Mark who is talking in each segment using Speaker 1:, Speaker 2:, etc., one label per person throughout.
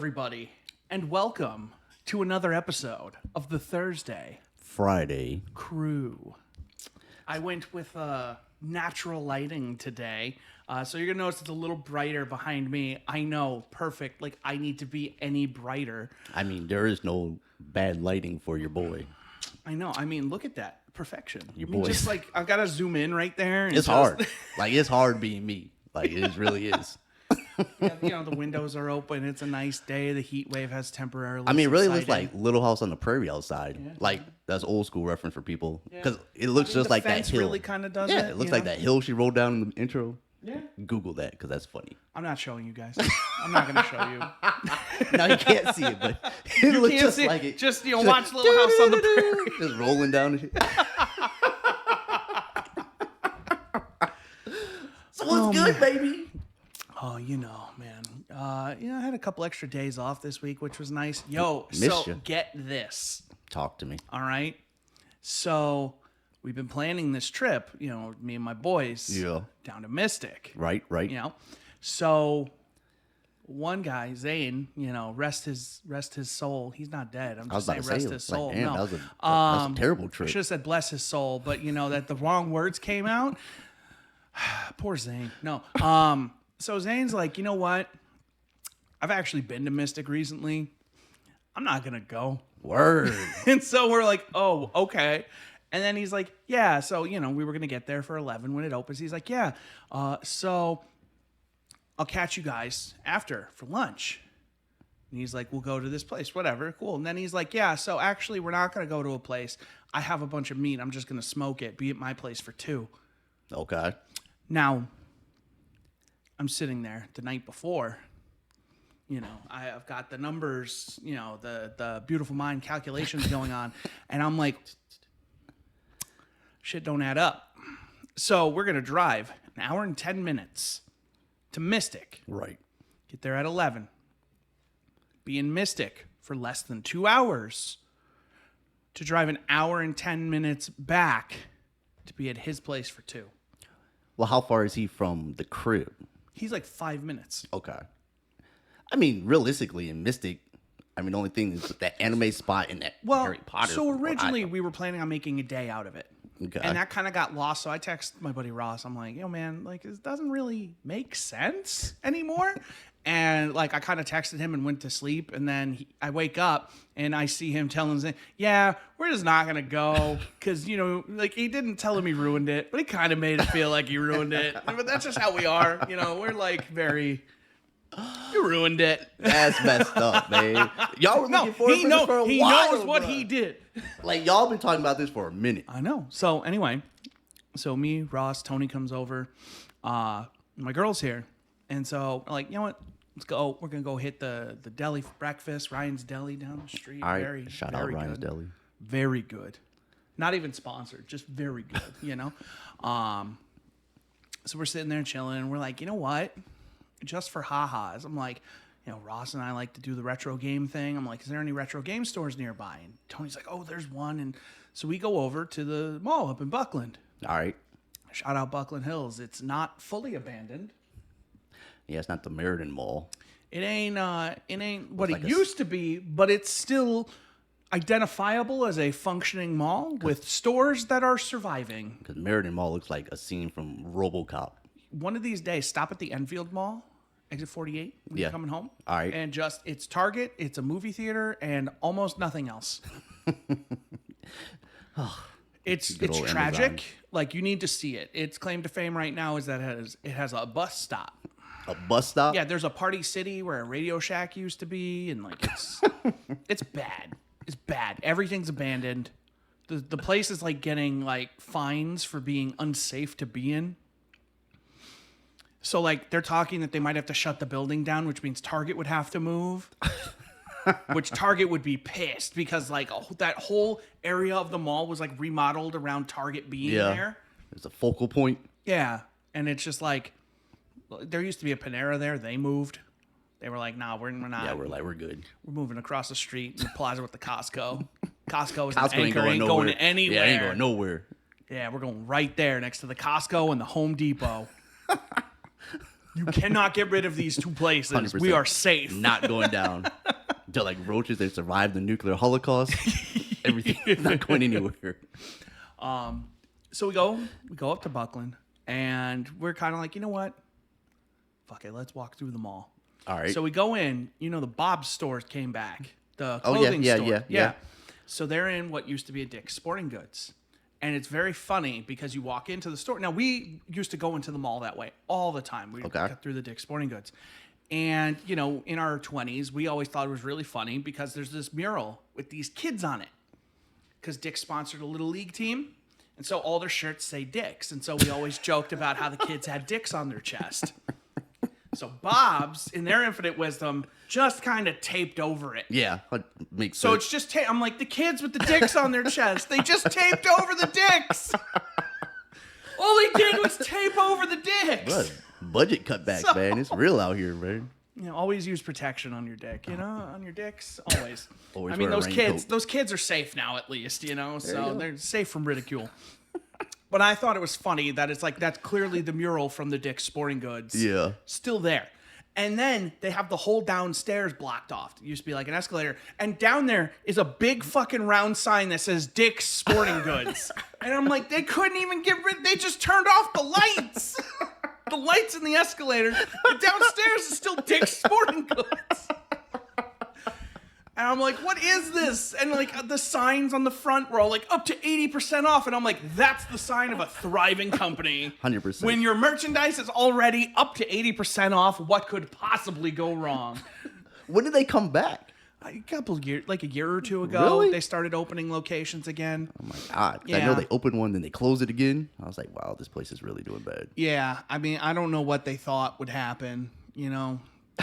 Speaker 1: everybody, and welcome to another episode of the Thursday
Speaker 2: Friday
Speaker 1: Crew. I went with natural lighting today, so you're going to notice it's a little brighter behind me. I know, perfect. Like, I need to be any brighter.
Speaker 2: I mean, there is no bad lighting for your boy.
Speaker 1: I know. I mean, look at that. Perfection.
Speaker 2: Your
Speaker 1: I mean,
Speaker 2: boy.
Speaker 1: just like, I've got to zoom in right there. And
Speaker 2: It's hard. Like, it's hard being me. Like, it really is.
Speaker 1: Yeah, the windows are open. It's a nice day. The heat wave has temporarily
Speaker 2: I mean, it really looks
Speaker 1: subsided.
Speaker 2: like Little House on the Prairie outside.
Speaker 1: Yeah.
Speaker 2: Like, that's old school reference for people. Because it looks just
Speaker 1: the
Speaker 2: like that
Speaker 1: fence
Speaker 2: hill.
Speaker 1: really kind of does
Speaker 2: Yeah,
Speaker 1: it.
Speaker 2: it looks
Speaker 1: you
Speaker 2: like
Speaker 1: know?
Speaker 2: that hill she rolled down in the intro.
Speaker 1: Yeah.
Speaker 2: Google that, because that's funny.
Speaker 1: I'm not showing you guys. I'm not going to show you.
Speaker 2: No, you can't see it, but it
Speaker 1: You
Speaker 2: looks
Speaker 1: can't
Speaker 2: just
Speaker 1: see
Speaker 2: like
Speaker 1: it.
Speaker 2: it.
Speaker 1: Just, watch Little House on the Prairie.
Speaker 2: Just rolling down the shit. So what's good, baby?
Speaker 1: Oh, man. I had a couple extra days off this week, which was nice. Yo,
Speaker 2: Missed ya.
Speaker 1: get this.
Speaker 2: Talk to me.
Speaker 1: All right. So we've been planning this trip, me and my boys down to Mystic.
Speaker 2: Right.
Speaker 1: So one guy, Zane, rest his soul. He's not dead. I'm
Speaker 2: I was
Speaker 1: just
Speaker 2: about
Speaker 1: saying
Speaker 2: to say,
Speaker 1: rest his
Speaker 2: like,
Speaker 1: soul.
Speaker 2: damn,
Speaker 1: No.
Speaker 2: that's a terrible
Speaker 1: I
Speaker 2: trip.
Speaker 1: should have said bless his soul, but that the wrong words came out. Poor Zane. No. So Zane's like, you know what? I've actually been to Mystic recently. I'm not gonna go.
Speaker 2: Word.
Speaker 1: And so we're like, oh, okay. And then he's like, yeah. So we were gonna get there for 11 when it opens. He's like, yeah. So I'll catch you guys after for lunch. And he's like, we'll go to this place, whatever, cool. And then he's like, yeah. So actually, we're not gonna go to a place. I have a bunch of meat. I'm just gonna smoke it. Be at my place for 2.
Speaker 2: Okay.
Speaker 1: Now, I'm sitting there the night before. I've got the numbers, the beautiful mind calculations going on. And I'm like, shit don't add up. So we're going to drive an hour and 10 minutes to Mystic.
Speaker 2: Right.
Speaker 1: Get there at 11. Be in Mystic for less than 2 hours. To drive an hour and 10 minutes back to be at his place for 2.
Speaker 2: Well, how far is he from the crib?
Speaker 1: He's like 5 minutes.
Speaker 2: Okay. I mean, realistically, in Mystic, the only thing is that anime spot in that Harry Potter.
Speaker 1: So originally we were planning on making a day out of it.
Speaker 2: Okay.
Speaker 1: And that kind of got lost. So I texted my buddy Ross. I'm like, yo, man, like, this doesn't really make sense anymore. And like, I kind of texted him and went to sleep. And then I wake up and I see him telling Zane, yeah, we're just not going to go. Because, he didn't tell him he ruined it, but he kind of made it feel like he ruined it. But that's just how we are. We're like you ruined it.
Speaker 2: That's messed up, man. Y'all were looking forward to this for a while.
Speaker 1: He knows what he did.
Speaker 2: Like, y'all been talking about this for a minute.
Speaker 1: I know. So anyway, me, Ross, Tony comes over. My girl's here. And so like, you know what? Let's go. We're going to go hit the deli for breakfast. Ryan's Deli down the street.
Speaker 2: All right. Shout out Ryan's
Speaker 1: good.
Speaker 2: Deli.
Speaker 1: Very good. Not even sponsored. Just very good, So we're sitting there chilling. And we're like, you know what? Just for ha-has. I'm like, Ross and I like to do the retro game thing. I'm like, is there any retro game stores nearby? And Tony's like, oh, there's one. And so we go over to the mall up in Buckland.
Speaker 2: All right.
Speaker 1: Shout out Buckland Hills. It's not fully abandoned.
Speaker 2: Yeah, it's not the Meriden Mall.
Speaker 1: It ain't what
Speaker 2: like
Speaker 1: it used to be, but it's still identifiable as a functioning mall with stores that are surviving.
Speaker 2: Because Meriden Mall looks like a scene from RoboCop.
Speaker 1: One of these days, stop at the Enfield Mall, exit 48, when you're coming home.
Speaker 2: All right.
Speaker 1: And it's Target, it's a movie theater, and almost nothing else. It's tragic.
Speaker 2: Amazon.
Speaker 1: Like, you need to see it. Its claim to fame right now is that it has a bus stop.
Speaker 2: A bus stop?
Speaker 1: Yeah, there's a Party City where a Radio Shack used to be, and like it's bad. It's bad. Everything's abandoned. The place is like getting like fines for being unsafe to be in. So, like, they're talking that they might have to shut the building down, which means Target would have to move. Which Target would be pissed because, like, that whole area of the mall was, like, remodeled around Target being there.
Speaker 2: It's a focal point.
Speaker 1: Yeah. And it's just, like, there used to be a Panera there. They moved. They were like, nah, we're not.
Speaker 2: Yeah, we're good.
Speaker 1: We're moving across the street in the plaza with the Costco. Costco is
Speaker 2: Costco
Speaker 1: an anchor, ain't going anywhere.
Speaker 2: Yeah, ain't going nowhere.
Speaker 1: Yeah, we're going right there next to the Costco and the Home Depot. You cannot get rid of these two places.
Speaker 2: 100%.
Speaker 1: We are safe.
Speaker 2: Not going down. They're like roaches. They survived the nuclear holocaust. Everything is not going anywhere.
Speaker 1: So we go up to Buckland, and we're kind of like, you know what? Fuck it, let's walk through the mall.
Speaker 2: All right.
Speaker 1: So we go in. The Bob's stores came back. The
Speaker 2: Oh,
Speaker 1: clothing
Speaker 2: yeah,
Speaker 1: store.
Speaker 2: yeah.
Speaker 1: So they're in what used to be a Dick's Sporting Goods. And it's very funny because you walk into the store. Now, we used to go into the mall that way all the time. We got through the Dick's Sporting Goods. And, in our 20s, we always thought it was really funny because there's this mural with these kids on it. Because Dick's sponsored a little league team. And so all their shirts say Dick's. And so we always joked about how the kids had dicks on their chest. So Bob's, in their infinite wisdom, just kind of taped over it.
Speaker 2: Yeah, makes
Speaker 1: So
Speaker 2: sense.
Speaker 1: it's just I'm like, the kids with the dicks on their chest, they just taped over the dicks. All they did was tape over the dicks.
Speaker 2: What? Budget cutbacks, man. It's real out here, man.
Speaker 1: Always use protection on your dick, on your dicks, always.
Speaker 2: Always
Speaker 1: I mean,
Speaker 2: wear a raincoat.
Speaker 1: those kids are safe now, at least, so they're safe from ridicule. But I thought it was funny that it's like, that's clearly the mural from the Dick's Sporting Goods.
Speaker 2: Yeah.
Speaker 1: Still there. And then they have the whole downstairs blocked off. It used to be like an escalator. And down there is a big fucking round sign that says Dick's Sporting Goods. And I'm like, they couldn't even they just turned off the lights. The lights in the escalator. The downstairs is still Dick's Sporting Goods. And I'm like, what is this? And like the signs on the front were all like up to 80% off. And I'm like, that's the sign of a thriving company.
Speaker 2: 100%.
Speaker 1: When your merchandise is already up to 80% off, what could possibly go wrong?
Speaker 2: When did they come back?
Speaker 1: A couple of years, like a year or two ago,
Speaker 2: Really?
Speaker 1: they started opening locations again.
Speaker 2: Oh my God. 'Cause I
Speaker 1: Yeah.
Speaker 2: know they opened one, then they closed it again. I was like, wow, this place is really doing bad.
Speaker 1: Yeah, I mean, I don't know what they thought would happen,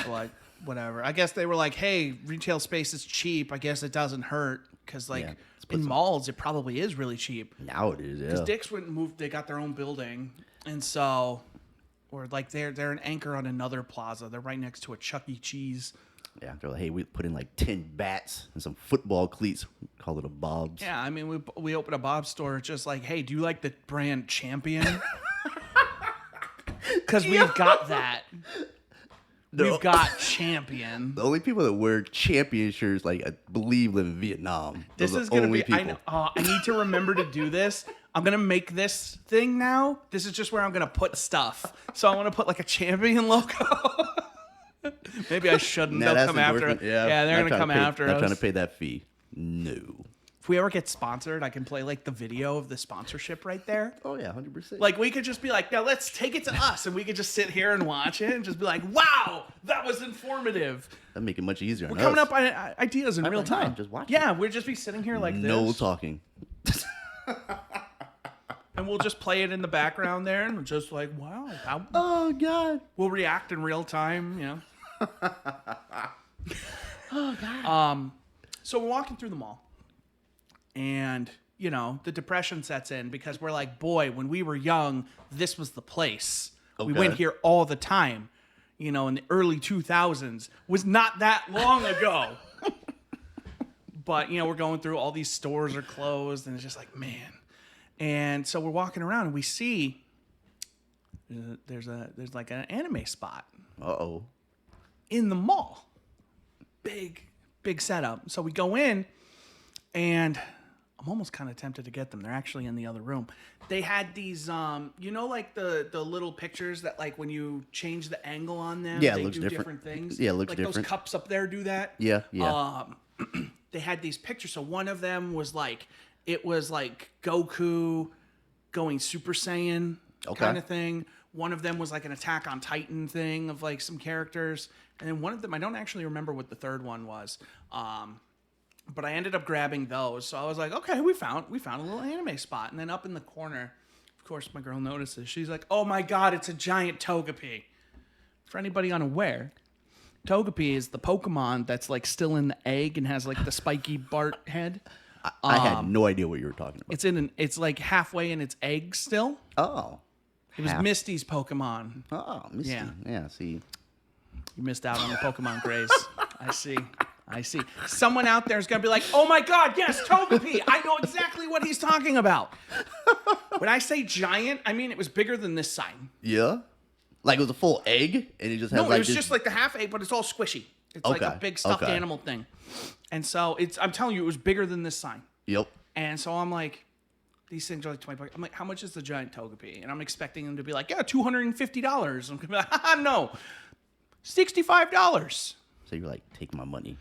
Speaker 1: but whatever. I guess they were like, hey, retail space is cheap. I guess it doesn't hurt. Because,
Speaker 2: Yeah,
Speaker 1: in malls, it probably is really cheap.
Speaker 2: Now it is, yeah.
Speaker 1: Because Dick's went and moved, they got their own building. And so, or like they're an anchor on another plaza. They're right next to a Chuck E. Cheese.
Speaker 2: Yeah, they're like, hey, we put in like 10 bats and some football cleats. Call it a Bob's.
Speaker 1: Yeah, I mean, we opened a Bob's store. It's just like, hey, do you like the brand Champion? Because we've got that.
Speaker 2: No.
Speaker 1: We've got Champion.
Speaker 2: The only people that wear champion shirts, like, I believe, live in Vietnam.
Speaker 1: This
Speaker 2: Those
Speaker 1: is
Speaker 2: are
Speaker 1: going to
Speaker 2: only
Speaker 1: be, I
Speaker 2: people.
Speaker 1: know, I need to remember to do this. I'm going to make this thing now. This is just where I'm going to put stuff. So I want to put like a Champion logo. Maybe I shouldn't.
Speaker 2: Nah,
Speaker 1: They'll
Speaker 2: that's
Speaker 1: come after us.
Speaker 2: endorsement.
Speaker 1: Yeah, they're
Speaker 2: Not
Speaker 1: going to
Speaker 2: trying
Speaker 1: come
Speaker 2: pay-
Speaker 1: after
Speaker 2: Not
Speaker 1: us.
Speaker 2: trying to pay that fee. No.
Speaker 1: If we ever get sponsored, I can play like the video of the sponsorship right there.
Speaker 2: Oh, yeah, 100%.
Speaker 1: Like we could just be like, now let's take it to us, and we could just sit here and watch it and just be like, wow, that was informative.
Speaker 2: That'd make it much easier.
Speaker 1: We're
Speaker 2: on
Speaker 1: coming
Speaker 2: us.
Speaker 1: up on ideas in real
Speaker 2: like,
Speaker 1: time.
Speaker 2: nah, just watch
Speaker 1: Yeah, we'll just be sitting here like
Speaker 2: No
Speaker 1: this,
Speaker 2: talking.
Speaker 1: and we'll just play it in the background there, and just like, wow,
Speaker 2: Oh, God.
Speaker 1: we'll react in real time.
Speaker 2: Oh, God.
Speaker 1: So we're walking through the mall, and the depression sets in because we're like, boy, when we were young, this was the place. We
Speaker 2: Okay.
Speaker 1: went here all the time. In the early 2000s was not that long ago. But we're going through, all these stores are closed, and it's just like, man. And so we're walking around, and we see there's like an anime spot
Speaker 2: Uh-oh.
Speaker 1: in the mall. Big setup. So we go in, and I'm almost kind of tempted to get them. They're actually in the other room. They had these, like the little pictures that, like, when you change the angle on them,
Speaker 2: Yeah, it
Speaker 1: they
Speaker 2: looks
Speaker 1: do
Speaker 2: different.
Speaker 1: things.
Speaker 2: Yeah, it looks
Speaker 1: like
Speaker 2: different.
Speaker 1: those cups up there do that.
Speaker 2: Yeah, yeah.
Speaker 1: They had these pictures. So one of them was like, it was like Goku going Super Saiyan kind of thing. One of them was like an Attack on Titan thing of like some characters. And then one of them, I don't actually remember what the third one was. But I ended up grabbing those. So I was like, okay, we found a little anime spot. And then up in the corner, of course, my girl notices. She's like, oh my God, it's a giant Togepi. For anybody unaware, Togepi is the Pokemon that's like still in the egg and has like the spiky Bart head.
Speaker 2: I had no idea what you were talking about.
Speaker 1: It's like halfway in its egg still.
Speaker 2: Oh.
Speaker 1: It was Misty's Pokemon.
Speaker 2: Oh, Misty.
Speaker 1: Yeah.
Speaker 2: Yeah, see.
Speaker 1: You missed out on the Pokemon craze. I see. Someone out there is going to be like, oh my God, yes, Togepi. I know exactly what he's talking about. When I say giant, I mean it was bigger than this sign.
Speaker 2: Yeah? Like it was a full egg, and it just has
Speaker 1: No,
Speaker 2: like
Speaker 1: it was
Speaker 2: this...
Speaker 1: just like the half egg, but it's all squishy. It's like a
Speaker 2: Okay,
Speaker 1: big stuffed
Speaker 2: okay.
Speaker 1: animal thing. And so I'm telling you, it was bigger than this sign.
Speaker 2: Yep.
Speaker 1: And so I'm like, these things are like $20. I'm like, how much is the giant togepi? And I'm expecting them to be like, yeah, $250. I'm gonna be like, no, $65.
Speaker 2: So you're like, take my money.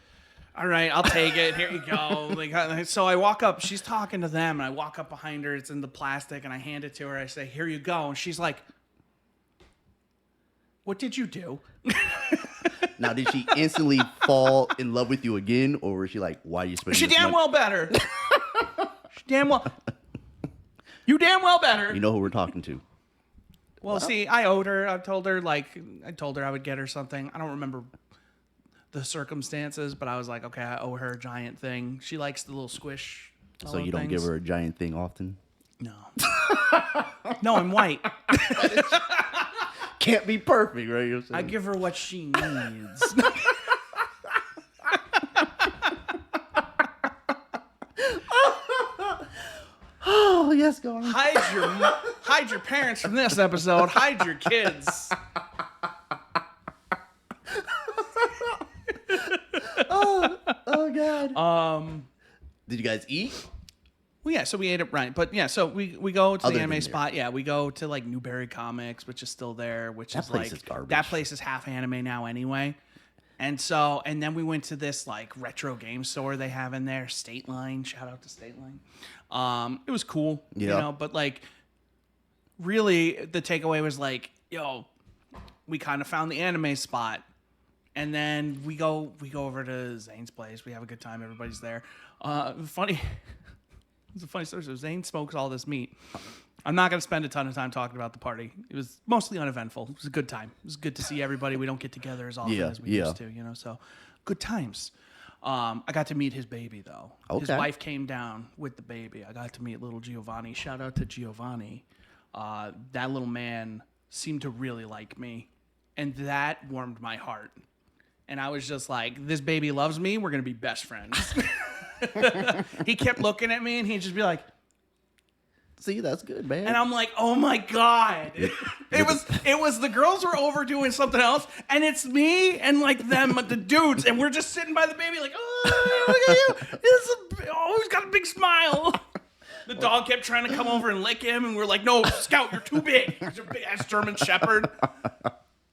Speaker 1: All right, I'll take it. Here you go. Like, so I walk up. She's talking to them, and I walk up behind her. It's in the plastic, and I hand it to her. I say, "Here you go." And she's like, "What did you do?"
Speaker 2: Now, did she instantly fall in love with you again, or was she like, "Why are you spending?"
Speaker 1: She
Speaker 2: this
Speaker 1: damn
Speaker 2: money?
Speaker 1: well better. She damn well. You damn well better.
Speaker 2: You know who we're talking to.
Speaker 1: Well, see, I owed her. I told her I would get her something. I don't remember the circumstances, but I was like, okay, I owe her a giant thing. She likes the little squish.
Speaker 2: So you don't give her a giant thing often?
Speaker 1: No. No, I'm white.
Speaker 2: Can't be perfect, right? You're saying?
Speaker 1: I give her what she needs.
Speaker 2: Oh, yes, go on.
Speaker 1: Hide your parents from this episode. Hide your kids.
Speaker 2: Oh, God. Did you guys eat?
Speaker 1: Well, yeah, so we ate it right. But yeah, so we go to
Speaker 2: Other
Speaker 1: the
Speaker 2: than
Speaker 1: anime
Speaker 2: there.
Speaker 1: spot. Yeah, we go to like Newberry Comics, which is still there, which
Speaker 2: That
Speaker 1: is
Speaker 2: place
Speaker 1: like
Speaker 2: is garbage.
Speaker 1: that place is half anime now anyway. And then we went to this like retro game store they have in there, State Line. Shout out to State Line. It was cool, you
Speaker 2: Yeah.
Speaker 1: know, but like really the takeaway was like, yo, we kind of found the anime spot. And then we go over to Zane's place. We have a good time. Everybody's there. Funny. It's a funny story. So Zane smokes all this meat. I'm not going to spend a ton of time talking about the party. It was mostly uneventful. It was a good time. It was good to see everybody. We don't get together as often as we used to, you know. So good times. I got to meet his baby though. His
Speaker 2: Okay.
Speaker 1: wife came down with the baby. I got to meet little Giovanni. Shout out to Giovanni. That little man seemed to really like me, and that warmed my heart. And I was just like, this baby loves me. We're going to be best friends. He kept looking at me and he'd just be like,
Speaker 2: See, that's good, man.
Speaker 1: and I'm like, oh my God. It was the girls were over doing something else, and it's me and like them, the dudes, and we're just sitting by the baby like, oh, look at you. He's got a big smile. The dog kept trying to come over and lick him, and we're like, no, Scout, you're too big. He's a big ass German Shepherd.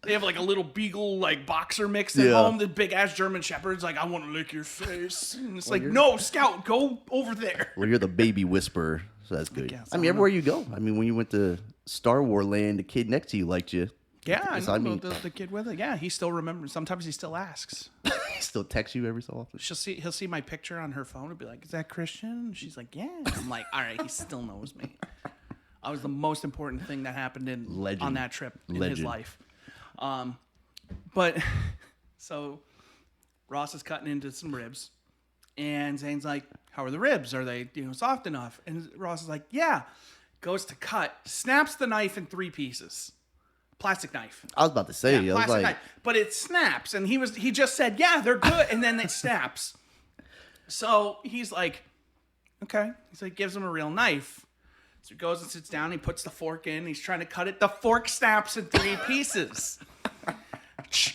Speaker 1: They have like a little beagle like boxer mix at home. The big ass German Shepherd's like, I want to lick your face. And it's like, no, Scout, go over there.
Speaker 2: Well, you're the baby whisperer, so that's good.
Speaker 1: guess.
Speaker 2: I mean, everywhere you go. I mean, when you went to Star Wars Land, the kid next to you liked you.
Speaker 1: Yeah, I
Speaker 2: So,
Speaker 1: know the kid with it. Yeah, he still remembers. Sometimes he still asks.
Speaker 2: he still texts you every so often.
Speaker 1: He'll see my picture on her phone and be like, "Is that Christian?" And she's like, "Yeah." I'm like, "All right, he still knows me." I was the most important thing that happened on that trip in his life. But so Ross is cutting into some ribs, and Zane's like, "How are the ribs? Are they soft enough?" And Ross is like, "Yeah." Goes to cut, snaps the knife in 3 pieces. Plastic knife.
Speaker 2: I was about to say, I was
Speaker 1: Plastic
Speaker 2: like,
Speaker 1: knife. But it snaps, and he just said, "Yeah, they're good," and then it snaps. So he's like, "Okay." He's like, gives him a real knife. So he goes and sits down. He puts the fork in. He's trying to cut it. The fork snaps in 3 pieces.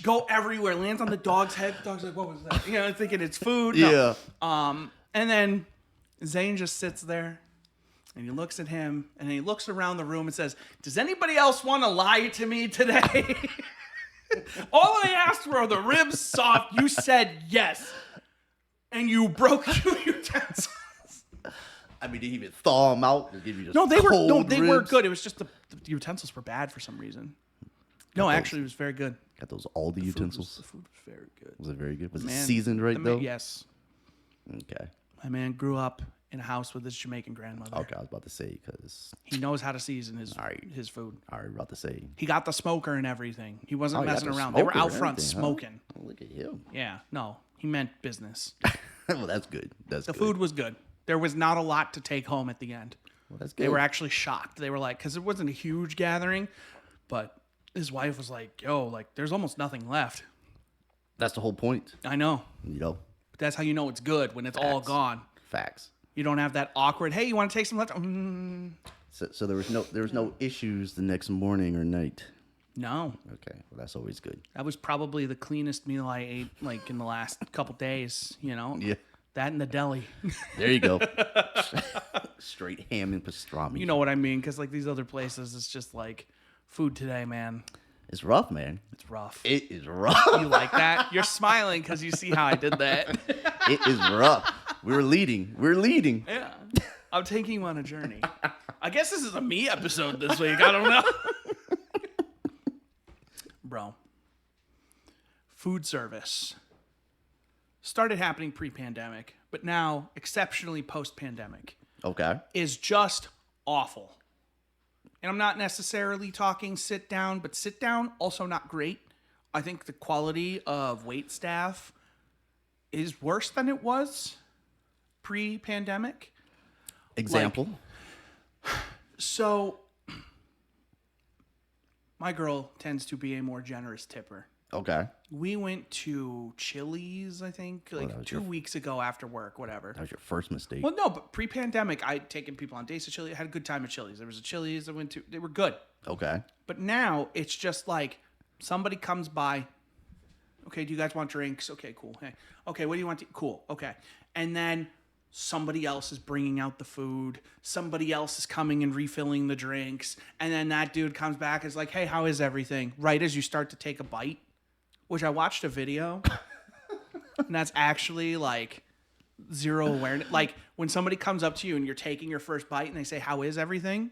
Speaker 1: Go everywhere. Lands on the dog's head. The dog's like, "What was that?" Thinking it's food. No.
Speaker 2: yeah.
Speaker 1: And then Zane just sits there. And he looks at him, and he looks around the room and says, "Does anybody else want to lie to me today?" All I asked for are the ribs soft. You said yes. And you broke 2 utensils.
Speaker 2: I mean, did he even thaw them out? Or give you just
Speaker 1: No, they were
Speaker 2: ribs?
Speaker 1: good. It was just the utensils were bad for some reason. No, actually, it was very good.
Speaker 2: Got those Aldi utensils.
Speaker 1: The food was very good.
Speaker 2: Was it very good? Was it
Speaker 1: Man,
Speaker 2: seasoned right, though?
Speaker 1: Yes.
Speaker 2: Okay.
Speaker 1: My man grew up in a house with his Jamaican grandmother.
Speaker 2: Okay, I was about to say, because...
Speaker 1: He knows how to season his food.
Speaker 2: I was about to say.
Speaker 1: He got the smoker and everything. He wasn't
Speaker 2: he got
Speaker 1: messing
Speaker 2: the
Speaker 1: around. They were
Speaker 2: smoker
Speaker 1: out
Speaker 2: and
Speaker 1: front
Speaker 2: everything,
Speaker 1: smoking.
Speaker 2: Huh? Oh, look at him.
Speaker 1: Yeah, no, he meant business.
Speaker 2: Well, that's good. That's
Speaker 1: The
Speaker 2: good.
Speaker 1: food was good. There was not a lot to take home at the end.
Speaker 2: Well, that's good.
Speaker 1: They were actually shocked. They were like, because it wasn't a huge gathering, but his wife was like, "Yo, like, there's almost nothing left."
Speaker 2: That's the whole point.
Speaker 1: I know.
Speaker 2: But
Speaker 1: That's how you know it's good, when it's all gone.
Speaker 2: Facts.
Speaker 1: You don't have that awkward, "Hey, you want to take some left?"
Speaker 2: So there was no issues the next morning or night.
Speaker 1: No,
Speaker 2: Okay, well, that's always good.
Speaker 1: that was probably the cleanest meal I ate like in the last couple days. You know,
Speaker 2: Yeah.
Speaker 1: that in the deli.
Speaker 2: There you go. Straight ham and pastrami.
Speaker 1: You know what I mean? Because like these other places, it's just like food today, man.
Speaker 2: It's rough, man.
Speaker 1: It's rough.
Speaker 2: It is rough.
Speaker 1: You like that? You're smiling because you see how I did that.
Speaker 2: It is rough. We're leading. We're leading.
Speaker 1: Yeah. I'm taking you on a journey. I guess this is a me episode this week. I don't know. Bro. Food service started happening pre-pandemic, but now exceptionally post-pandemic
Speaker 2: Okay.
Speaker 1: is just awful. And I'm not necessarily talking sit down, but sit down also not great. I think the quality of wait staff is worse than it was pre-pandemic.
Speaker 2: Example.
Speaker 1: So my girl tends to be a more generous tipper.
Speaker 2: Okay.
Speaker 1: We went to Chili's, I think, like
Speaker 2: that was
Speaker 1: 2 weeks ago after work, whatever.
Speaker 2: That was your first mistake.
Speaker 1: Well, no, but pre-pandemic, I'd taken people on dates to Chili's. I had a good time at Chili's. There was a Chili's I went to. They were good.
Speaker 2: Okay.
Speaker 1: But now it's just like somebody comes by. Okay, do you guys want drinks? Okay, cool. Hey, okay, what do you want to? Cool. Okay, and then somebody else is bringing out the food. Somebody else is coming and refilling the drinks, and then that dude comes back and is like, "Hey, how is everything?" Right as you start to take a bite, which I watched a video, and that's actually like zero awareness. Like when somebody comes up to you and you're taking your first bite and they say, "How is everything?"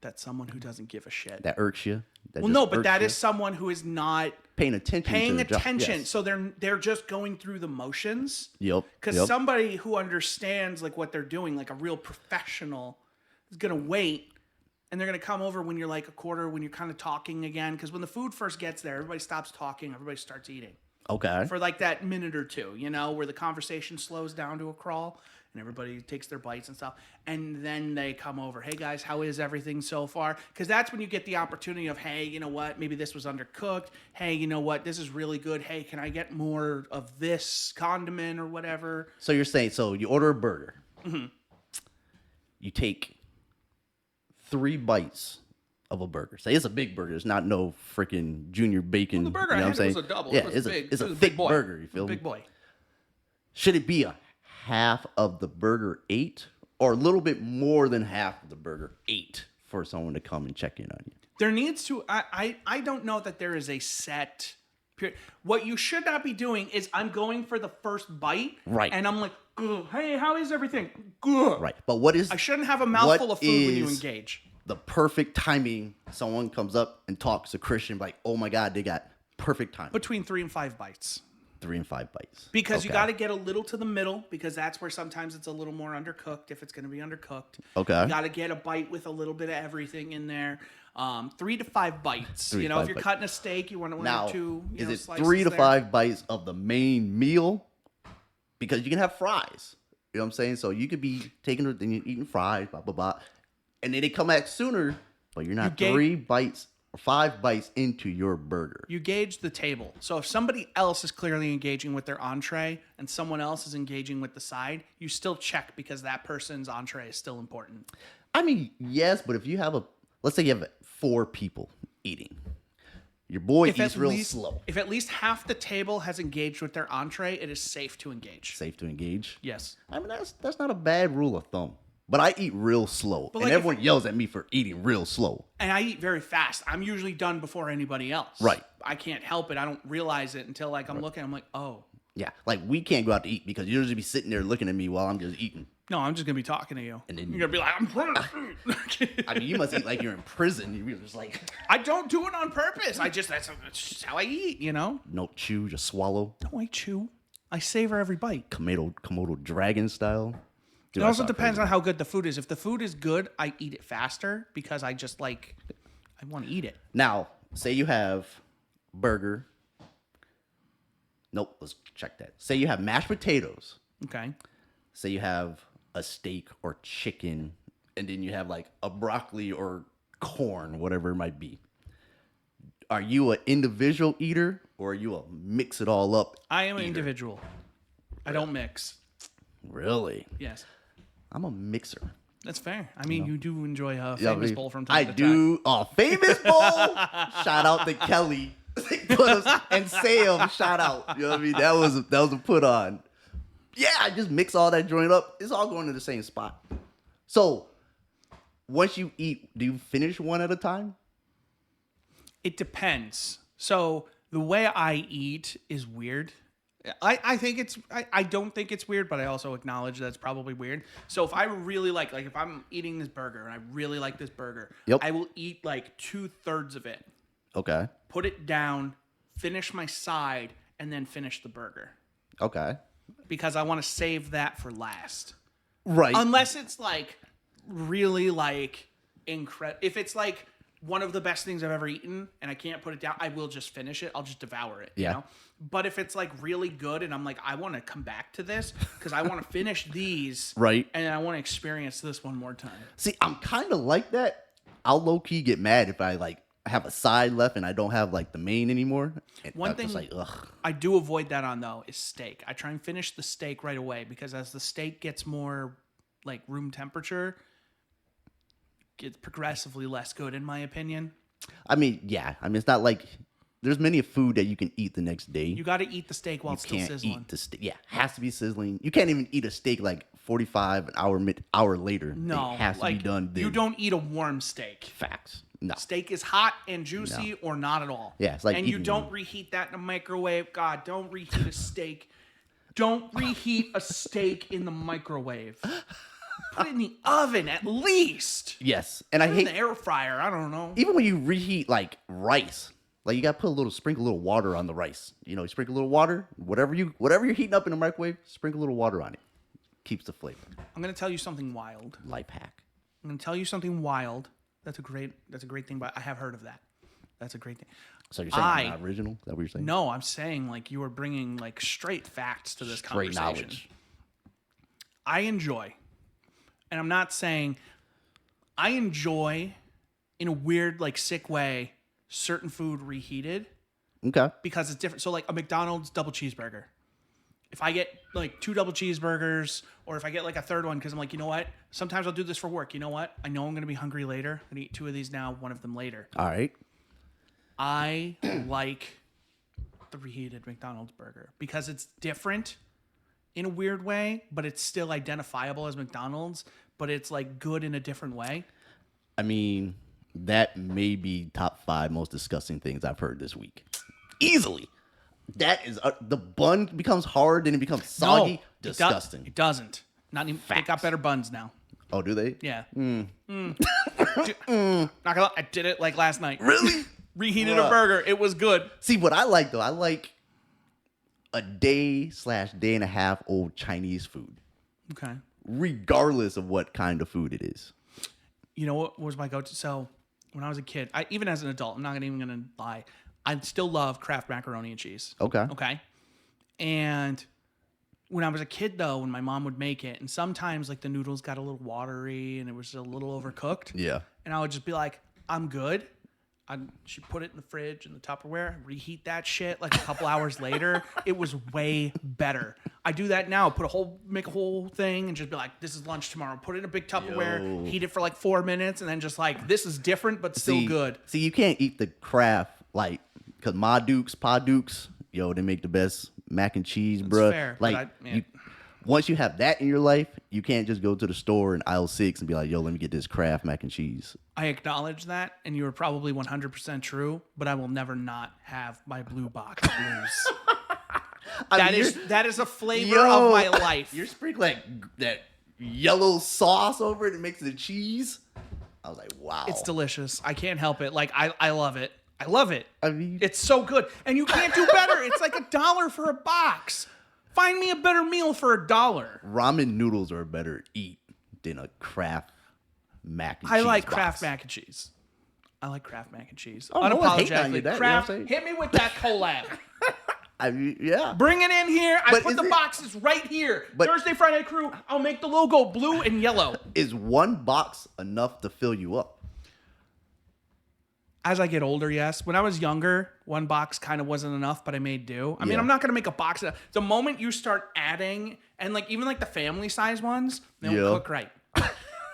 Speaker 1: That's someone who doesn't give a shit.
Speaker 2: That irks you.
Speaker 1: Well, no, but that is someone who is not
Speaker 2: paying attention.
Speaker 1: paying
Speaker 2: to the job.
Speaker 1: attention.
Speaker 2: Yes.
Speaker 1: So they're just going through the motions.
Speaker 2: Yep.
Speaker 1: Because
Speaker 2: Yep.
Speaker 1: somebody who understands like what they're doing, like a real professional, is gonna wait, and they're gonna come over when you're like a quarter, when you're kind of talking again. Because when the food first gets there, everybody stops talking, everybody starts eating
Speaker 2: Okay.
Speaker 1: for like that minute or two, you know, where the conversation slows down to a crawl and everybody takes their bites and stuff. And then they come over. Hey guys, how is everything so far? Because that's when you get the opportunity of, hey, you know what? Maybe this was undercooked. Hey, you know what? This is really good. Hey, can I get more of this condiment or whatever?
Speaker 2: So you're saying, so you order a burger.
Speaker 1: Mm-hmm.
Speaker 2: You take 3 bites of a burger. Say it's a big burger. It's not no freaking junior bacon.
Speaker 1: The burger
Speaker 2: you know
Speaker 1: I
Speaker 2: what
Speaker 1: had
Speaker 2: I'm
Speaker 1: was
Speaker 2: saying?
Speaker 1: a double.
Speaker 2: Yeah,
Speaker 1: It was
Speaker 2: it's
Speaker 1: big.
Speaker 2: a, it's
Speaker 1: It
Speaker 2: a
Speaker 1: was
Speaker 2: thick
Speaker 1: big boy.
Speaker 2: burger. You feel me?
Speaker 1: Big boy.
Speaker 2: Should it be a half of the burger 8 or a little bit more than half of the burger 8 for someone to come and check in on you?
Speaker 1: There needs to, I don't know that there is a set period. What you should not be doing is I'm going for the first bite.
Speaker 2: Right.
Speaker 1: And I'm like, "Ugh, hey, how is everything? Ugh."
Speaker 2: Right. But what is
Speaker 1: I shouldn't have a mouthful
Speaker 2: what
Speaker 1: of food when you
Speaker 2: is
Speaker 1: engage.
Speaker 2: the perfect timing? Someone comes up and talks to Christian like, oh my God, they got perfect timing.
Speaker 1: Between 3 and 5 bites.
Speaker 2: 3 and 5 bites.
Speaker 1: Because you
Speaker 2: Okay.
Speaker 1: got to get a little to the middle, because that's where sometimes it's a little more undercooked if it's going to be undercooked.
Speaker 2: Okay.
Speaker 1: You got to get a bite with a little bit of everything in there. 3 to 5 bites.
Speaker 2: 3
Speaker 1: You
Speaker 2: to
Speaker 1: know,
Speaker 2: 5
Speaker 1: if you're
Speaker 2: bites.
Speaker 1: cutting a steak, you want one
Speaker 2: Now,
Speaker 1: or two.
Speaker 2: is it
Speaker 1: slices
Speaker 2: 3 to
Speaker 1: there.
Speaker 2: 5 bites of the main meal? Because you can have fries. You know what I'm saying? So you could be taking it and you're eating fries, blah, blah, blah. And then they come back sooner, but you're not 3 bites or 5 bites into your burger.
Speaker 1: You gauge the table. So if somebody else is clearly engaging with their entree and someone else is engaging with the side, you still check because that person's entree is still important.
Speaker 2: I mean, yes, but if you have let's say you have 4 people eating. Your boy eats real slow.
Speaker 1: If at least half the table has engaged with their entree, it is safe to engage.
Speaker 2: Safe to engage.
Speaker 1: Yes.
Speaker 2: I mean, that's not a bad rule of thumb. But I eat real slow.
Speaker 1: But
Speaker 2: and
Speaker 1: like
Speaker 2: everyone yells at me for eating real slow.
Speaker 1: And I eat very fast. I'm usually done before anybody else.
Speaker 2: Right.
Speaker 1: I can't help it. I don't realize it until like I'm looking. I'm like, oh.
Speaker 2: Yeah, like we can't go out to eat because you'll just be sitting there looking at me while I'm just eating.
Speaker 1: No, I'm just going to be talking to you.
Speaker 2: And then
Speaker 1: you're going to be like, I'm trying
Speaker 2: I mean, you must eat like you're in prison. You're just like,
Speaker 1: I don't do it on purpose. That's just how I eat, you know?
Speaker 2: no chew, just swallow.
Speaker 1: No, I chew. I savor every bite.
Speaker 2: Komodo dragon style. Dude,
Speaker 1: It
Speaker 2: I
Speaker 1: also
Speaker 2: saw
Speaker 1: depends
Speaker 2: crazy.
Speaker 1: on how good the food is. If the food is good, I eat it faster because I just like, I want to eat it.
Speaker 2: Now, say you have burger. Nope, let's check that. Say you have mashed potatoes.
Speaker 1: Okay.
Speaker 2: Say you have a steak or chicken, and then you have like a broccoli or corn, whatever it might be. Are you an individual eater or are you a mix it all up?
Speaker 1: I am an
Speaker 2: eater?
Speaker 1: individual. I don't mix.
Speaker 2: Really?
Speaker 1: Yes.
Speaker 2: I'm a mixer.
Speaker 1: That's fair. I mean, you do enjoy a
Speaker 2: Yeah,
Speaker 1: famous bowl from time
Speaker 2: I
Speaker 1: to time.
Speaker 2: do. Oh, famous bowl. Shout out to Kelly and Sam. Shout out. You know what I mean? That was a put on. Yeah, I just mix all that joint up. It's all going to the same spot. So once you eat, do you finish one at a time?
Speaker 1: It depends. So the way I eat is weird. I think it's I don't think it's weird, but I also acknowledge that it's probably weird. So if I really like if I'm eating this burger and I really like this burger,
Speaker 2: Yep.
Speaker 1: I will eat like 2/3 of it,
Speaker 2: Okay.
Speaker 1: put it down, finish my side, and then finish the burger.
Speaker 2: Okay.
Speaker 1: Because I want to save that for last.
Speaker 2: Right.
Speaker 1: Unless it's like really like incredible. If it's like one of the best things I've ever eaten and I can't put it down, I will just finish it. I'll just devour it.
Speaker 2: Yeah.
Speaker 1: You know? But if it's like really good and I'm like, I want to come back to this because I want to finish these.
Speaker 2: Right.
Speaker 1: And I want to experience this one more time.
Speaker 2: See, I'm kind of like that. I'll low key get mad if I like have a side left and I don't have like the main anymore. And
Speaker 1: One
Speaker 2: I'm
Speaker 1: thing
Speaker 2: just like, ugh.
Speaker 1: I do avoid that on though is steak. I try and finish the steak right away because as the steak gets more like room temperature, it's progressively less good in my opinion.
Speaker 2: I mean, yeah. I mean, it's not like there's many a food that you can eat the next day.
Speaker 1: You got to eat the steak while
Speaker 2: You
Speaker 1: it's still
Speaker 2: can't
Speaker 1: sizzling.
Speaker 2: eat the steak. Yeah, has to be sizzling. You can't even eat a steak like 45 an hour later.
Speaker 1: No,
Speaker 2: it has to be done.
Speaker 1: You
Speaker 2: Then.
Speaker 1: don't eat a warm steak.
Speaker 2: Facts. No.
Speaker 1: Steak is hot and juicy or not at all.
Speaker 2: Yeah, it's like
Speaker 1: and you
Speaker 2: eating-
Speaker 1: don't reheat that in a microwave. God, don't reheat a steak. Don't reheat a steak in the microwave. Put it in the oven at least.
Speaker 2: Yes, and I
Speaker 1: Put it in
Speaker 2: hate
Speaker 1: the air fryer. I don't know.
Speaker 2: even when you reheat like rice. Like you got to sprinkle a little water on the rice. You know, you sprinkle a little water. Whatever you're heating up in the microwave, sprinkle a little water on it. Keeps the flavor.
Speaker 1: I'm gonna tell you something wild.
Speaker 2: Life hack.
Speaker 1: I'm gonna tell you something wild. That's a great thing. But I have heard of that. That's a great thing.
Speaker 2: So you're saying I'm not original? Is that what you're saying?
Speaker 1: No, I'm saying like you are bringing like straight facts to this
Speaker 2: Straight
Speaker 1: conversation.
Speaker 2: knowledge.
Speaker 1: I enjoy, and I'm not saying I enjoy in a weird like sick way certain food reheated
Speaker 2: Okay.
Speaker 1: because it's different. So like a McDonald's double cheeseburger. If I get like 2 double cheeseburgers or if I get like a third one because I'm like, you know what? Sometimes I'll do this for work. You know what? I know I'm going to be hungry later. I'm going to eat 2 of these now, 1 of them later.
Speaker 2: All right.
Speaker 1: I like the reheated McDonald's burger because it's different in a weird way, but it's still identifiable as McDonald's, but it's like good in a different way.
Speaker 2: I mean, that may be top 5 most disgusting things I've heard this week. Easily. That is the bun becomes hard and it becomes soggy. Disgusting.
Speaker 1: It doesn't. Not even. They got
Speaker 2: Facts.
Speaker 1: better buns now.
Speaker 2: Oh, do they?
Speaker 1: Yeah. Not gonna lie, I did it like last night.
Speaker 2: Really?
Speaker 1: Reheated a burger. It was good.
Speaker 2: See, what I like though, I like a day/day and a half old Chinese food,
Speaker 1: Okay.
Speaker 2: regardless of what kind of food it is.
Speaker 1: You know what was my go-to? So when I was a kid, even as an adult, I'm not even gonna lie, I still love Kraft macaroni and cheese.
Speaker 2: Okay.
Speaker 1: Okay. And when I was a kid, though, when my mom would make it, and sometimes like the noodles got a little watery and it was a little overcooked.
Speaker 2: Yeah.
Speaker 1: And I would just be like, I'm good. She'd put it in the fridge in the Tupperware, reheat that shit like a couple hours later. It was way better. I do that now. Make a whole thing and just be like, this is lunch tomorrow. Put it in a big Tupperware,
Speaker 2: Yo.
Speaker 1: heat it for like 4 minutes, and then just like, this is different, but still good.
Speaker 2: See, you can't eat the Kraft like because Ma Dukes, Pa Dukes, yo, they make the best mac and cheese, bruh.
Speaker 1: fair,
Speaker 2: Like,
Speaker 1: but
Speaker 2: once you have that in your life, you can't just go to the store in aisle 6 and be like, yo, let me get this Kraft mac and cheese.
Speaker 1: I acknowledge that, and you are probably 100% true, but I will never not have my blue box blues. That is a flavor of my life.
Speaker 2: You're sprinkling that yellow sauce over it and makes it cheese. I was like, wow.
Speaker 1: It's delicious. I can't help it. Like, I love it. I love it.
Speaker 2: I mean,
Speaker 1: It's so good. And you can't do better. It's like $1 for a box. Find me a better meal for $1.
Speaker 2: ramen noodles are better to eat than a Kraft mac and cheese.
Speaker 1: I like
Speaker 2: box.
Speaker 1: Kraft mac and cheese. I like Kraft mac and cheese.
Speaker 2: Oh, no one's hating on you,
Speaker 1: Unapologetically.
Speaker 2: that, you know what
Speaker 1: Kraft,
Speaker 2: I'm saying?
Speaker 1: hit me with that collab.
Speaker 2: I mean, yeah.
Speaker 1: Bring it in here. I
Speaker 2: But
Speaker 1: put
Speaker 2: is
Speaker 1: the
Speaker 2: it-
Speaker 1: boxes right here.
Speaker 2: But-
Speaker 1: Thursday, Friday crew. I'll make the logo blue and yellow.
Speaker 2: Is one box enough to fill you up?
Speaker 1: As I get older, yes. When I was younger, 1 box kind of wasn't enough, but I made do. I mean,
Speaker 2: Yeah.
Speaker 1: I'm not going to make a box. The moment you start adding, and like even like the family size ones, they don't
Speaker 2: Yeah.
Speaker 1: cook right.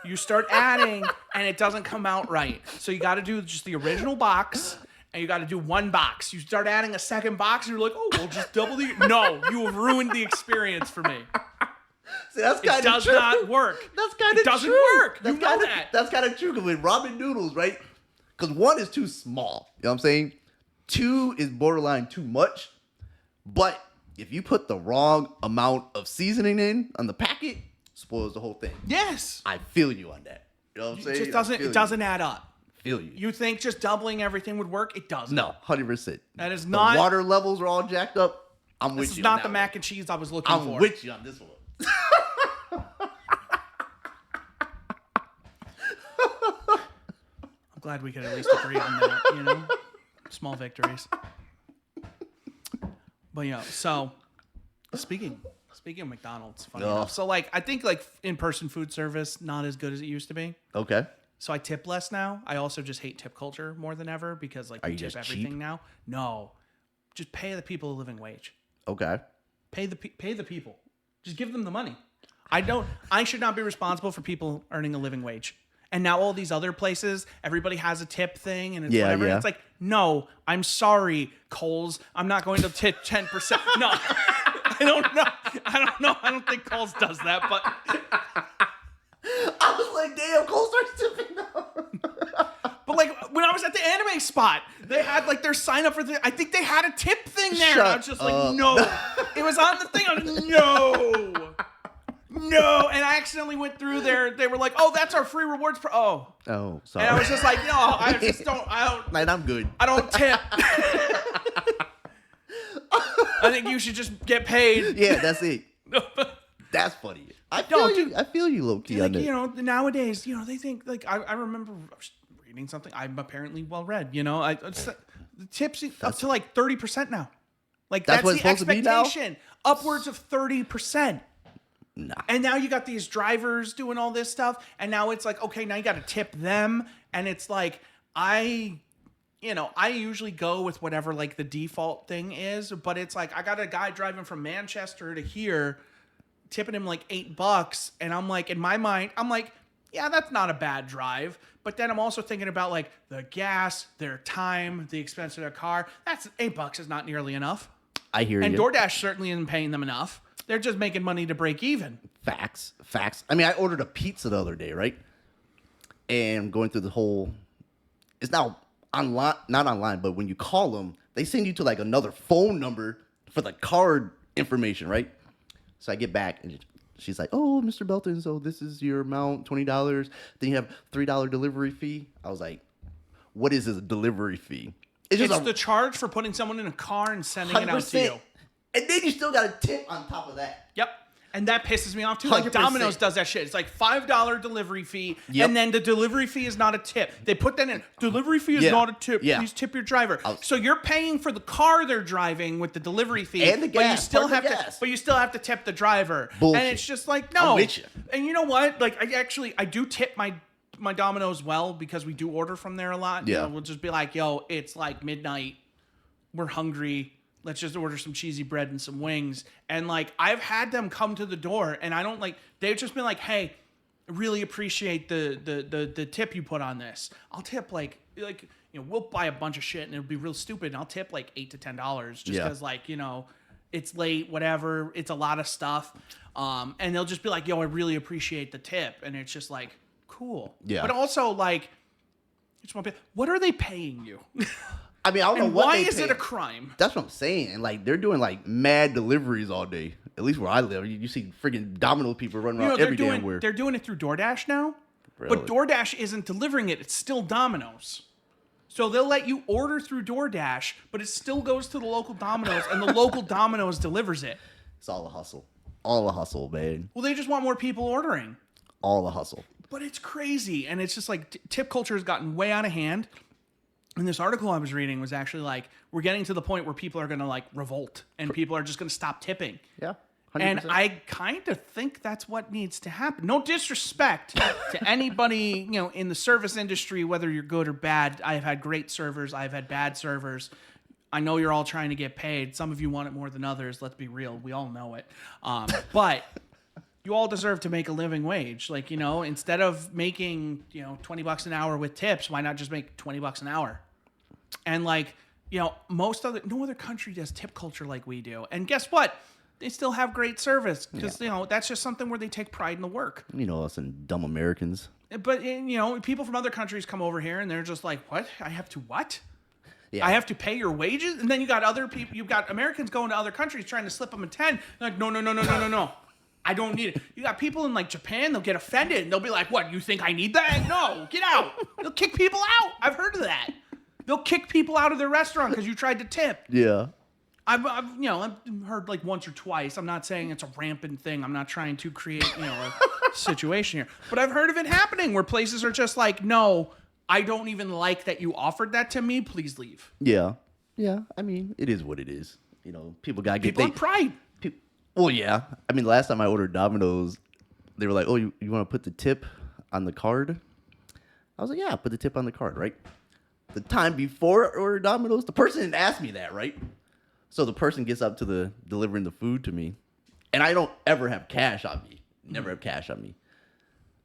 Speaker 1: You start adding, and it doesn't come out right. So you got to do just the original box, and you got to do one box. You start adding a second box, and you're like, oh, we'll just double the... No, you have ruined the experience for me.
Speaker 2: See, that's kind of
Speaker 1: It does
Speaker 2: true.
Speaker 1: not work.
Speaker 2: That's kind of true.
Speaker 1: It doesn't work.
Speaker 2: That's
Speaker 1: You know that.
Speaker 2: That's kind of true. Because with ramen noodles, right? Because 1 is too small. You know what I'm saying? 2 is borderline too much. But if you put the wrong amount of seasoning in on the packet, spoils the whole thing.
Speaker 1: Yes.
Speaker 2: I feel you on that. You know what I'm saying?
Speaker 1: It doesn't add up.
Speaker 2: Feel you.
Speaker 1: You think just doubling everything would work? It doesn't.
Speaker 2: No, 100%.
Speaker 1: That is not...
Speaker 2: The water levels are all jacked up. I'm with you.
Speaker 1: This is not the mac and cheese I was looking for.
Speaker 2: I'm with you on this one.
Speaker 1: I'm glad we could at least agree on that, you know? Small victories. But, you know, so speaking of McDonald's, funny enough. So, like, I think, like, in-person food service, not as good as it used to be.
Speaker 2: Okay.
Speaker 1: So I tip less now. I also just hate tip culture more than ever because, like, we tip everything now. No. Just pay the people a living wage.
Speaker 2: Okay.
Speaker 1: Pay the people. Just give them the money. I should not be responsible for people earning a living wage. And now all these other places, everybody has a tip thing and it's whatever.
Speaker 2: Yeah.
Speaker 1: It's like, no, I'm sorry, Kohl's. I'm not going to tip 10%. No, I don't know. I don't think Kohl's does that, but
Speaker 2: I was like, damn, Kohl's starts tipping now.
Speaker 1: But like when I was at the anime spot, they had like their sign up for I think they had a tip thing there. And I was just like, no. It was on the thing. I was like, no. And I accidentally went through there. They were like, oh, that's our free rewards.
Speaker 2: Oh, sorry.
Speaker 1: And I was just like, no, I don't.
Speaker 2: Man, I'm good.
Speaker 1: I don't tip. I think you should just get paid.
Speaker 2: Yeah, that's it. That's funny. I feel you, low key.
Speaker 1: Like, you know, nowadays, you know, they think like I remember reading something. I'm apparently well read. You know, the tips up to like 30% now. Like that's
Speaker 2: what it's
Speaker 1: the
Speaker 2: supposed to be now?
Speaker 1: expectation. Upwards of 30%.
Speaker 2: Nah.
Speaker 1: And now you got these drivers doing all this stuff, and now it's like, okay, now you got to tip them, and it's like I usually go with whatever like the default thing is, but it's like I got a guy driving from Manchester to here, tipping him like $8, and I'm like, in my mind, I'm like, yeah, that's not a bad drive. But then I'm also thinking about like the gas, their time, the expense of their car. That's $8 is not nearly enough.
Speaker 2: I hear you.
Speaker 1: And DoorDash certainly isn't paying them enough. They're just making money to break even.
Speaker 2: Facts. I mean, I ordered a pizza the other day, right? And going through the whole, it's now online, not online, but when you call them, they send you to like another phone number for the card information, right? So I get back and she's like, oh, Mr. Belton, so this is your amount, $20. Then you have $3 delivery fee. I was like, what is this delivery fee?
Speaker 1: It's the charge for putting someone in a car and sending it out to you.
Speaker 2: And then you still got a tip on top of that.
Speaker 1: Yep. And that pisses me off too. Like
Speaker 2: 100%.
Speaker 1: Domino's does that shit. It's like $5 delivery fee, and then the delivery fee is not a tip. They put that in. Delivery fee is not a tip.
Speaker 2: Yeah.
Speaker 1: Please tip your driver. So you're paying for the car they're driving with the delivery fee,
Speaker 2: and the gas,
Speaker 1: but you still have to tip the driver.
Speaker 2: Bullshit.
Speaker 1: And it's just like, no.
Speaker 2: I'm with you.
Speaker 1: And you know what? Like I do tip my Domino's well because we do order from there a lot.
Speaker 2: Yeah.
Speaker 1: You know, we'll just be like, yo, it's like midnight. We're hungry. Let's just order some cheesy bread and some wings. And like, I've had them come to the door and I don't like, they've just been like, hey, I really appreciate the tip you put on this. I'll tip like, you know, we'll buy a bunch of shit and it'll be real stupid. And I'll tip like $8 to $10 just because like, you know, it's late, whatever. It's a lot of stuff. And they'll just be like, yo, I really appreciate the tip. And it's just like, cool.
Speaker 2: Yeah.
Speaker 1: But also like, what are they paying you?
Speaker 2: I mean, I don't know what
Speaker 1: why
Speaker 2: they
Speaker 1: is
Speaker 2: pay.
Speaker 1: it a crime?
Speaker 2: That's what I'm saying. And like, they're doing like mad deliveries all day. At least where I live, you see freaking Domino's people running around every damn where.
Speaker 1: They're doing it through DoorDash now,
Speaker 2: Really?
Speaker 1: but DoorDash isn't delivering it. It's still Domino's. So they'll let you order through DoorDash, but it still goes to the local Domino's, and the local Domino's delivers it.
Speaker 2: It's all a hustle. All a hustle, man.
Speaker 1: Well, they just want more people ordering.
Speaker 2: All a hustle.
Speaker 1: But it's crazy, and it's just like tip culture has gotten way out of hand. And this article I was reading was actually like, we're getting to the point where people are going to like revolt and people are just going to stop tipping.
Speaker 2: Yeah. 100%.
Speaker 1: And I kind of think that's what needs to happen. No disrespect to anybody, you know, in the service industry, whether you're good or bad. I've had great servers. I've had bad servers. I know you're all trying to get paid. Some of you want it more than others. Let's be real. We all know it. But You all deserve to make a living wage. Like, instead of making, $20 an hour with tips, why not just make $20 an hour? And like, no other country does tip culture like we do. And guess what? They still have great service because, that's just something where they take pride in the work.
Speaker 2: Us and dumb Americans.
Speaker 1: But, people from other countries come over here and they're just like, what? I have to what?
Speaker 2: Yeah.
Speaker 1: I have to pay your wages? And then you got other people, you've got Americans going to other countries trying to slip them a 10. They're like, no. I don't need it. You got people in like Japan, they'll get offended and they'll be like, what, you think I need that? No, get out. They'll kick people out. I've heard of that. They'll kick people out of their restaurant because you tried to tip.
Speaker 2: Yeah.
Speaker 1: I've heard like once or twice. I'm not saying it's a rampant thing. I'm not trying to create, a situation here. But I've heard of it happening where places are just like, no, I don't even like that you offered that to me. Please leave.
Speaker 2: Yeah. Yeah. I mean, it is what it is. People got to get...
Speaker 1: People have pride.
Speaker 2: Well, yeah. I mean, last time I ordered Domino's, they were like, oh, you want to put the tip on the card? I was like, yeah, put the tip on the card, right? The time before I ordered Domino's, the person didn't ask me that, right? So the person gets up to the delivering the food to me, and I don't ever have cash on me. Never have cash on me.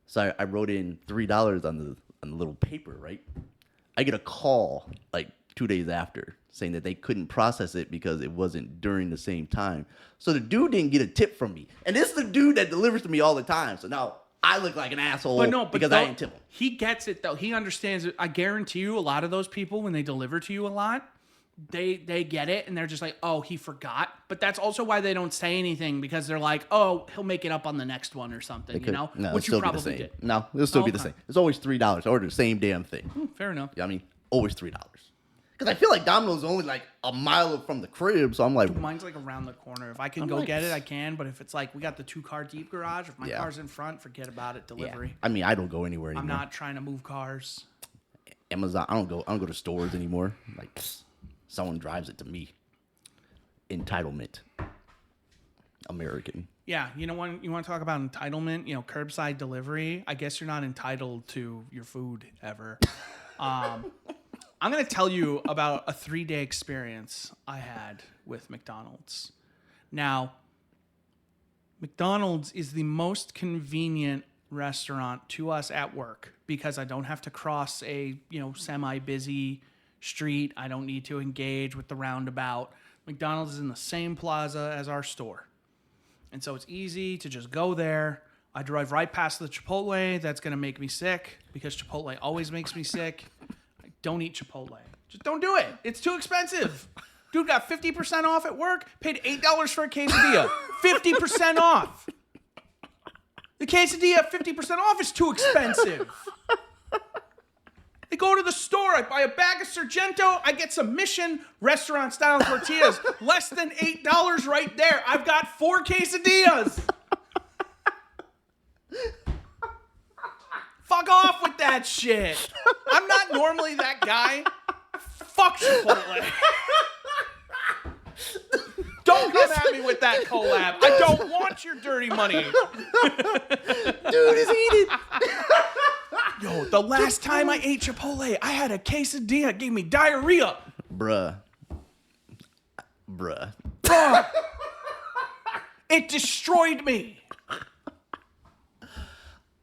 Speaker 2: So I wrote in $3 on the little paper, right? I get a call like 2 days after saying that they couldn't process it because it wasn't during the same time. So the dude didn't get a tip from me. And this is the dude that delivers to me all the time. So now I look like an asshole because I didn't tip him.
Speaker 1: He gets it, though. He understands it. I guarantee you a lot of those people, when they deliver to you a lot, they get it, and they're just like, oh, he forgot. But that's also why they don't say anything, because they're like, oh, he'll make it up on the next one or something,
Speaker 2: No,
Speaker 1: which you probably did.
Speaker 2: No, it'll still be the same. It's always $3. I ordered the same damn thing.
Speaker 1: Fair enough.
Speaker 2: I mean, always $3. Because I feel like Domino's is only like a mile from the crib, so I'm like...
Speaker 1: Mine's like around the corner. If I can go get it, I can. But if it's like we got the 2-car deep garage, if my car's in front, forget about it. Delivery.
Speaker 2: Yeah. I mean, I don't go anywhere anymore.
Speaker 1: I'm not trying to move cars.
Speaker 2: Amazon. I don't go to stores anymore. Like, someone drives it to me. Entitlement. American.
Speaker 1: Yeah, you want to talk about entitlement? Curbside delivery. I guess you're not entitled to your food ever. I'm going to tell you about a 3-day experience I had with McDonald's. Now, McDonald's is the most convenient restaurant to us at work because I don't have to cross a, semi-busy street. I don't need to engage with the roundabout. McDonald's is in the same plaza as our store. And so it's easy to just go there. I drive right past the Chipotle. That's going to make me sick because Chipotle always makes me sick. Don't eat Chipotle. Just don't do it. It's too expensive. Dude got 50% off at work, paid $8 for a quesadilla. 50% off. The quesadilla 50% off is too expensive. I go to the store, I buy a bag of Sargento, I get some Mission restaurant-style tortillas. Less than $8 right there. I've got 4 quesadillas. Fuck off with that shit. I'm not normally that guy. Fuck Chipotle. Don't come at me with that collab. I don't want your dirty money.
Speaker 2: Dude is heated.
Speaker 1: Yo, the last time I ate Chipotle, I had a quesadilla. It gave me diarrhea.
Speaker 2: Bruh.
Speaker 1: It destroyed me.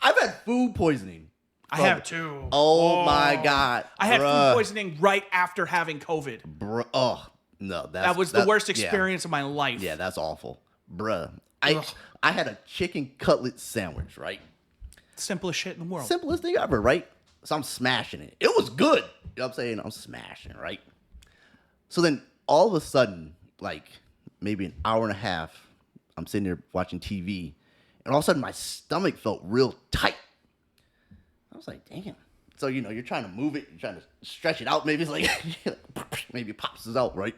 Speaker 2: I've had food poisoning.
Speaker 1: I have too.
Speaker 2: Oh my God.
Speaker 1: I had food poisoning right after having COVID.
Speaker 2: Bruh. Oh, no.
Speaker 1: That was the worst experience of my life.
Speaker 2: Yeah, that's awful. Bruh. I had a chicken cutlet sandwich, right?
Speaker 1: Simplest shit in the world.
Speaker 2: Simplest thing ever, right? So I'm smashing it. It was good. You know what I'm saying? I'm smashing, right? So then all of a sudden, like maybe an hour and a half, I'm sitting there watching TV, and all of a sudden my stomach felt real tight. I was like, damn. So, you're trying to move it, you're trying to stretch it out. Maybe it's like, maybe it pops us out, right?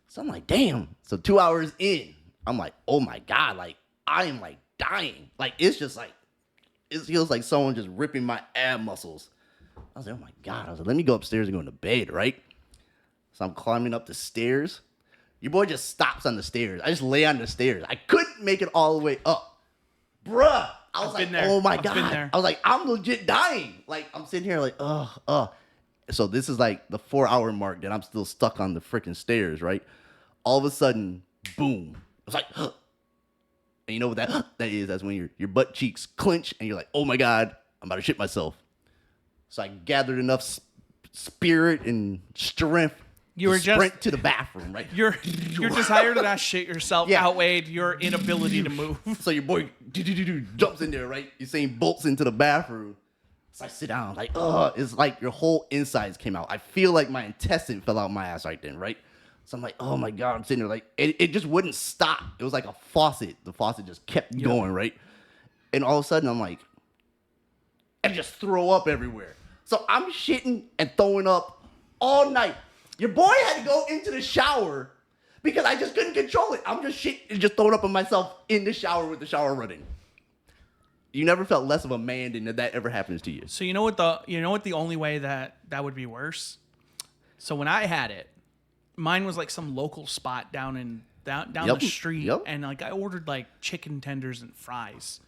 Speaker 2: So I'm like, damn. So 2 hours in, I'm like, oh my God, like I am like dying. Like it's just like, it feels like someone just ripping my ab muscles. I was like, oh my God. I was like, let me go upstairs and go into bed, right? So I'm climbing up the stairs. Your boy just stops on the stairs. I just lay on the stairs. I couldn't make it all the way up. Bruh. I was like, oh my God. I was like, I'm legit dying. Like, I'm sitting here like, So this is like the 4-hour mark that I'm still stuck on the freaking stairs, right? All of a sudden, boom. I was like, And you know what that is? That's when your butt cheeks clench and you're like, oh my God, I'm about to shit myself. So I gathered enough spirit and strength
Speaker 1: You were
Speaker 2: to sprint
Speaker 1: just
Speaker 2: to the bathroom, right?
Speaker 1: your desire to not shit yourself
Speaker 2: Yeah.
Speaker 1: outweighed your inability to move.
Speaker 2: So your boy jumps in there, right? You're saying bolts into the bathroom. So I sit down, like, it's like your whole insides came out. I feel like my intestine fell out my ass right then, right? So I'm like, oh my God, I'm sitting there like, it just wouldn't stop. It was like a faucet. The faucet just kept going, right? And all of a sudden I'm like, I just throw up everywhere. So I'm shitting and throwing up all night. Your boy had to go into the shower because I just couldn't control it. I'm just just throwing up on myself in the shower with the shower running. You never felt less of a man than that ever happens to you.
Speaker 1: So you know what the only way that would be worse? So when I had it, mine was like some local spot down the street, and like I ordered like chicken tenders and fries.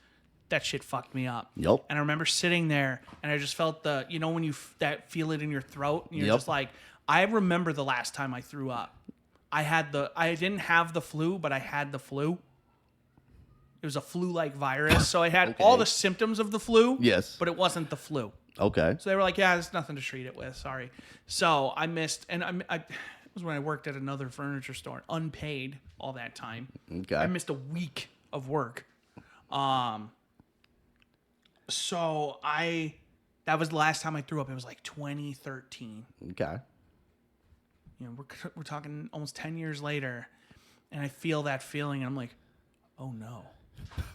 Speaker 1: That shit fucked me up.
Speaker 2: Yep.
Speaker 1: And I remember sitting there, and I just felt when you feel it in your throat, and you're just like, I remember the last time I threw up. I didn't have the flu, but I had the flu. It was a flu-like virus, so I had all the symptoms of the flu.
Speaker 2: Yes.
Speaker 1: But it wasn't the flu.
Speaker 2: Okay.
Speaker 1: So they were like, yeah, there's nothing to treat it with. Sorry. So I missed, and it was when I worked at another furniture store, unpaid all that time.
Speaker 2: Okay.
Speaker 1: I missed a week of work. So that was the last time I threw up. It was like 2013.
Speaker 2: Okay.
Speaker 1: We're talking almost 10 years later, and I feel that feeling, and I'm like, oh no.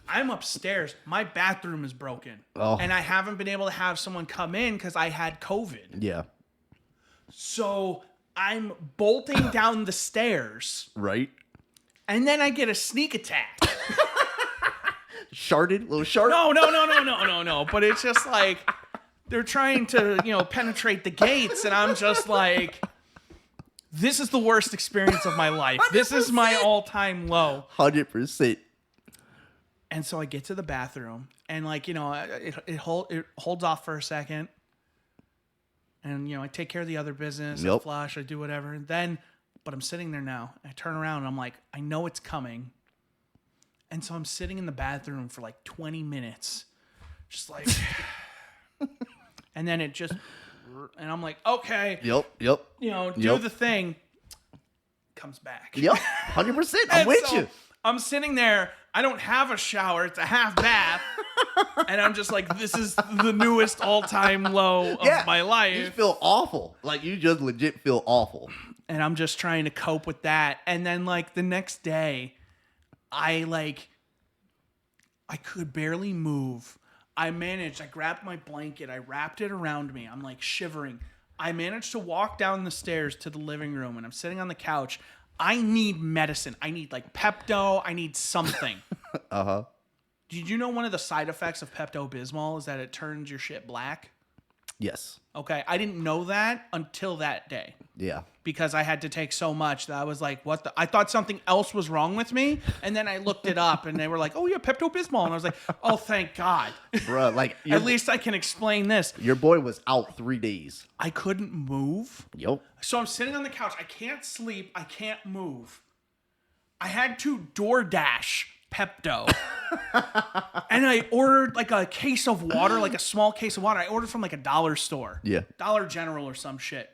Speaker 1: I'm upstairs. My bathroom is broken.
Speaker 2: Oh.
Speaker 1: And I haven't been able to have someone come in because I had COVID.
Speaker 2: Yeah.
Speaker 1: So I'm bolting down the stairs.
Speaker 2: Right.
Speaker 1: And then I get a sneak attack.
Speaker 2: Sharded? Little shard?
Speaker 1: No. But it's just like they're trying to, penetrate the gates. And I'm just like, this is the worst experience of my life. 100%. This is my all-time low.
Speaker 2: 100%.
Speaker 1: And so I get to the bathroom, and it holds off for a second, and I take care of the other business. I flush, I do whatever, and but I'm sitting there now. I turn around, and I'm like, I know it's coming, and so I'm sitting in the bathroom for like 20 minutes, just like, and then and I'm like, okay,
Speaker 2: do
Speaker 1: the thing. Comes back.
Speaker 2: 100%. I'm with you.
Speaker 1: I'm sitting there. I don't have a shower. It's a half bath. And I'm just like, this is the newest all-time low of my life.
Speaker 2: You feel awful. Like, you just legit feel awful.
Speaker 1: And I'm just trying to cope with that. And then, like, the next day, I could barely move. I grabbed my blanket. I wrapped it around me. I'm, like, shivering. I managed to walk down the stairs to the living room, and I'm sitting on the couch. I need medicine. I need like Pepto. I need something.
Speaker 2: Uh-huh.
Speaker 1: Did you know one of the side effects of Pepto-Bismol is that it turns your shit black?
Speaker 2: Yes.
Speaker 1: Okay. I didn't know that until that day.
Speaker 2: Yeah.
Speaker 1: Because I had to take so much that I was like, what the? I thought something else was wrong with me. And then I looked it up and they were like, oh, yeah, Pepto-Bismol. And I was like, oh, thank God.
Speaker 2: Bruh, like.
Speaker 1: At least I can explain this.
Speaker 2: Your boy was out 3 days.
Speaker 1: I couldn't move.
Speaker 2: Yep.
Speaker 1: So I'm sitting on the couch. I can't sleep. I can't move. I had to DoorDash Pepto. And I ordered like a case of water, like a small case of water. I ordered from like a dollar store.
Speaker 2: Yeah.
Speaker 1: Dollar General or some shit.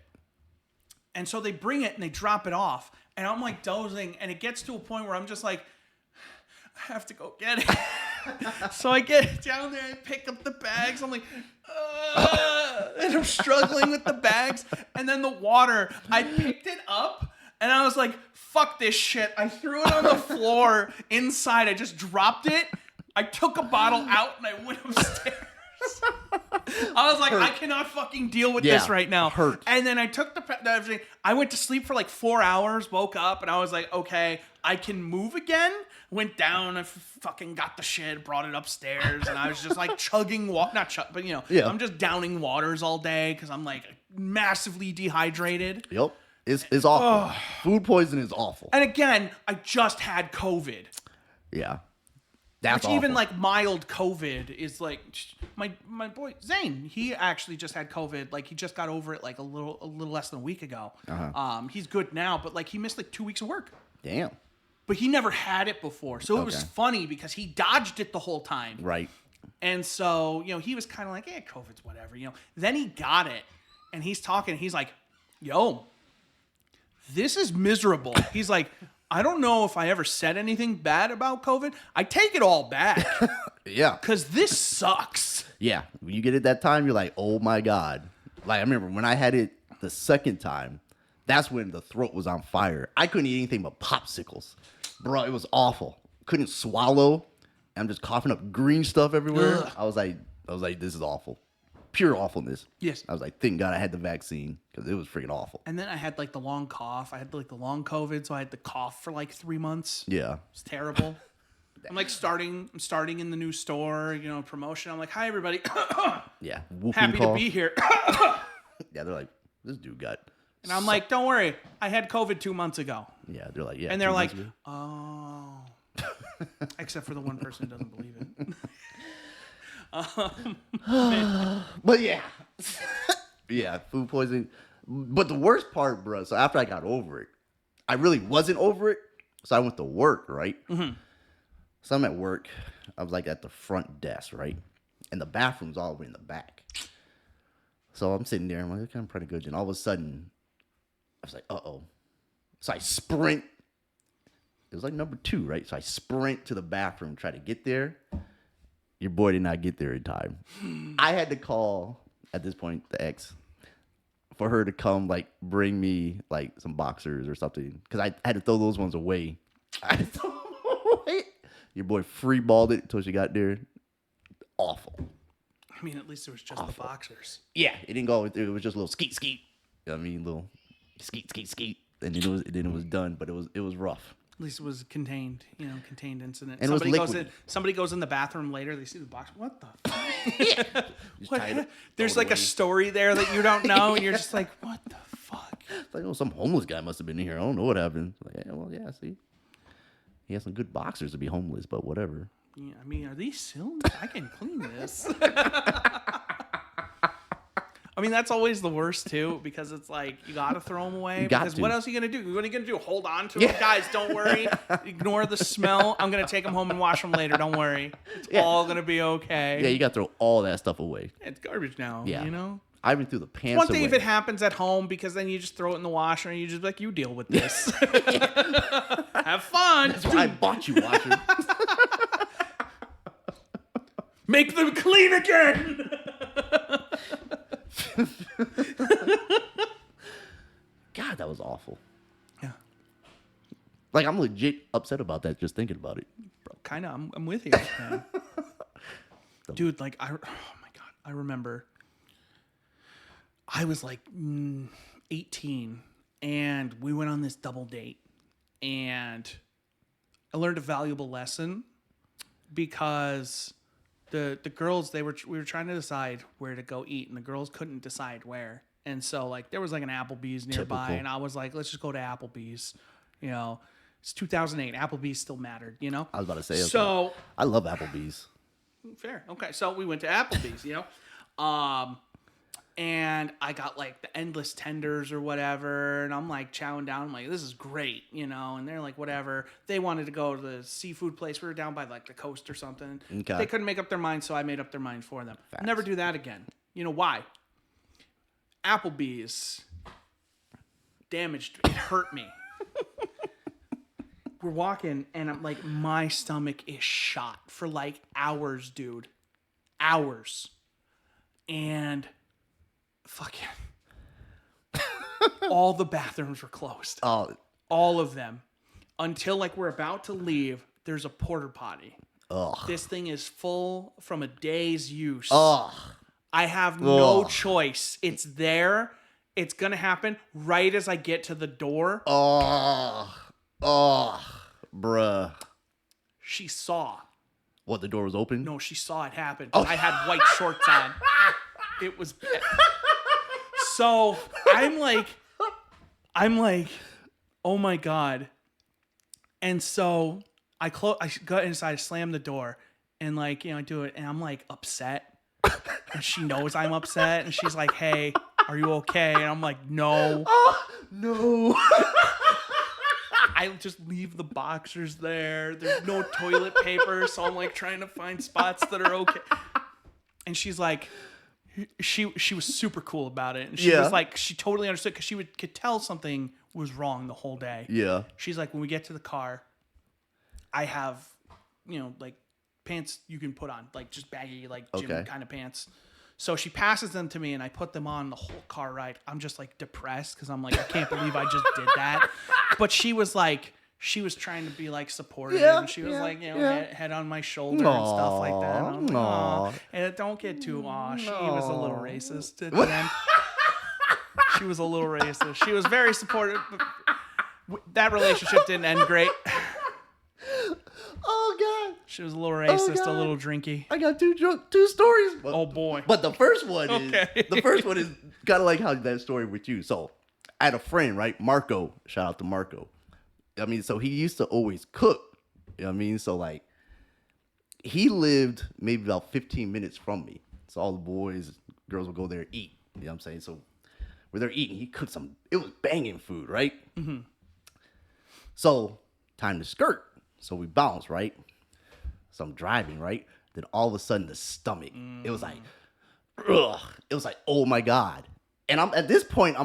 Speaker 1: And so they bring it and they drop it off. And I'm like dozing. And it gets to a point where I'm just like, I have to go get it. So I get down there and pick up the bags. I'm like, and I'm struggling with the bags. And then the water, I picked it up. And I was like, fuck this shit. I threw it on the floor inside. I just dropped it. I took a bottle out and I went upstairs. I was like, I cannot fucking deal with this right now.
Speaker 2: Hurt.
Speaker 1: And then I took everything. I went to sleep for like 4 hours, woke up, and I was like, okay, I can move again. Went down, I fucking got the shit, brought it upstairs, and I was just like chugging water. I'm just downing waters all day because I'm like massively dehydrated.
Speaker 2: Yep. It's awful. Food poisoning is awful.
Speaker 1: And again, I just had COVID.
Speaker 2: Yeah. That's
Speaker 1: Which
Speaker 2: awful.
Speaker 1: even like mild COVID is like my boy Zane. He actually just had COVID. Like he just got over it like a little less than a week ago. He's good now, but like he missed like 2 weeks of work.
Speaker 2: Damn.
Speaker 1: but he never had it before. So it was funny because he dodged it the whole time.
Speaker 2: Right.
Speaker 1: And so, he was kind of like, COVID's whatever, Then he got it, and he's talking, he's like, yo, this is miserable. He's like, I don't know if I ever said anything bad about COVID. I take it all back.
Speaker 2: Yeah.
Speaker 1: Because this sucks.
Speaker 2: Yeah. When you get it that time, you're like, oh my God. Like, I remember when I had it the second time, that's when the throat was on fire. I couldn't eat anything but popsicles. Bro, it was awful. Couldn't swallow. I'm just coughing up green stuff everywhere.
Speaker 1: Ugh.
Speaker 2: I was like, this is awful. Pure awfulness.
Speaker 1: Yes.
Speaker 2: I was like, thank God I had the vaccine because it was freaking awful.
Speaker 1: And then I had like the long cough. I had like the long COVID, so I had the cough for like 3 months.
Speaker 2: Yeah.
Speaker 1: It's terrible. I'm like starting in the new store, promotion. I'm like, hi everybody.
Speaker 2: Yeah.
Speaker 1: Happy to be here.
Speaker 2: Yeah, they're like, this dude got.
Speaker 1: And I'm like, don't worry. I had COVID 2 months ago.
Speaker 2: Yeah, they're like, yeah.
Speaker 1: And they're like, oh. Except for the one person who doesn't believe it.
Speaker 2: But yeah. Yeah, food poisoning. But the worst part, bro, so after I got over it, I really wasn't over it. So I went to work, right? Mm-hmm. So I'm at work. I was like at the front desk, right? And the bathroom's all the way in the back. So I'm sitting there. I'm like, okay, I'm pretty good. And all of a sudden, I was like, uh-oh. So I sprint. It was like number 2, right? So I sprint to the bathroom, try to get there. Your boy did not get there in time. I had to call, at this point, the ex, for her to come, like, bring me, like, some boxers or something. Because I had to throw those ones away. I had to throw them away. Your boy free-balled it until she got there. Awful.
Speaker 1: I mean, at least it was just the boxers.
Speaker 2: Yeah, it didn't go. It was just a little skeet. You know what I mean, little skeet. And then it was done, but it was rough.
Speaker 1: At least it was contained, contained incident.
Speaker 2: And
Speaker 1: Somebody goes in the bathroom later. They see the box. What the?
Speaker 2: Yeah.
Speaker 1: What? There's like a story there that you don't know, and you're just like, what the fuck?
Speaker 2: It's like, some homeless guy must have been in here. I don't know what happened. Like, yeah, see, he has some good boxers to be homeless, but whatever.
Speaker 1: Yeah, I mean, are these sealed? I can clean this. I mean, that's always the worst, too, because it's like, you got to throw them away. Because what else are you going to do? What are you going to do? Hold on to them? Guys, don't worry. Ignore the smell. I'm going to take them home and wash them later. Don't worry. It's all going to be okay.
Speaker 2: Yeah, you got to throw all that stuff away.
Speaker 1: It's garbage now,
Speaker 2: Yeah. I even threw the pants
Speaker 1: One thing
Speaker 2: away.
Speaker 1: if it happens at home, because then you just throw it in the washer and you just like, you deal with this. Have fun.
Speaker 2: That's why I bought you washer.
Speaker 1: Make them clean again.
Speaker 2: God, that was awful.
Speaker 1: Yeah.
Speaker 2: Like, I'm legit upset about that just thinking about it.
Speaker 1: Kind of. I'm with you, man. Dude, like, oh my God. I remember I was like 18 and we went on this double date and I learned a valuable lesson because the girls, we were trying to decide where to go eat and the girls couldn't decide where. And so like there was like an Applebee's nearby. Typical. And I was like, let's just go to Applebee's. It's 2008. Applebee's still mattered,
Speaker 2: I was about to say.
Speaker 1: So
Speaker 2: I love Applebee's.
Speaker 1: Fair. Okay. So we went to Applebee's, and I got like the endless tenders or whatever. And I'm like chowing down. I'm like, this is great, and they're like, whatever. They wanted to go to the seafood place. We were down by like the coast or something. Okay. They couldn't make up their mind. So I made up their mind for them. Facts. Never do that again. You know why? Applebee's damaged. It hurt me. We're walking and I'm like, my stomach is shot for like hours, dude. Hours. And fucking all the bathrooms were closed.
Speaker 2: Oh.
Speaker 1: All of them. Until like we're about to leave, there's a porta potty.
Speaker 2: Ugh.
Speaker 1: This thing is full from a day's use.
Speaker 2: Ugh.
Speaker 1: I have no choice. It's there. It's going to happen right as I get to the door.
Speaker 2: Oh, bruh.
Speaker 1: She saw.
Speaker 2: What, the door was open?
Speaker 1: No, she saw it happen. Oh. I had white shorts on. It was bad. So I'm like, oh my God. And so I go inside, I slam the door and I do it. And I'm like upset. And she knows I'm upset. And she's like, hey, are you okay? And I'm like, no.
Speaker 2: No.
Speaker 1: I just leave the boxers there. There's no toilet paper, so I'm like trying to find spots that are okay. And she's like, she was super cool about it. And she was like, she totally understood because she could tell something was wrong the whole day.
Speaker 2: Yeah.
Speaker 1: She's like, when we get to the car, I have, like pants you can put on, like just baggy, like gym kind of pants. So she passes them to me and I put them on the whole car ride. I'm just like depressed because I'm like, I can't believe I just did that. But she was like, she was trying to be like supportive, and she was like, head on my shoulder and stuff like that. And I was like, aw. And don't get too She was a little racist at the end. She was a little racist. She was very supportive. But that relationship didn't end great.
Speaker 2: Oh God.
Speaker 1: She was a little racist, a little drinky.
Speaker 2: I got two stories. But,
Speaker 1: oh boy.
Speaker 2: But the first one is kind of like how that story with you. So I had a friend, right? Marco. Shout out to Marco. I mean, so he used to always cook. You know what I mean? So like he lived maybe about 15 minutes from me. So all the boys, girls would go there and eat. You know what I'm saying? So we're there eating. He cooked it was banging food, right? Mm-hmm. So time to skirt. So we bounce, right? So I'm driving, right? Then all of a sudden the stomach, it was like, ugh. It was like, oh my God. And I'm at this point,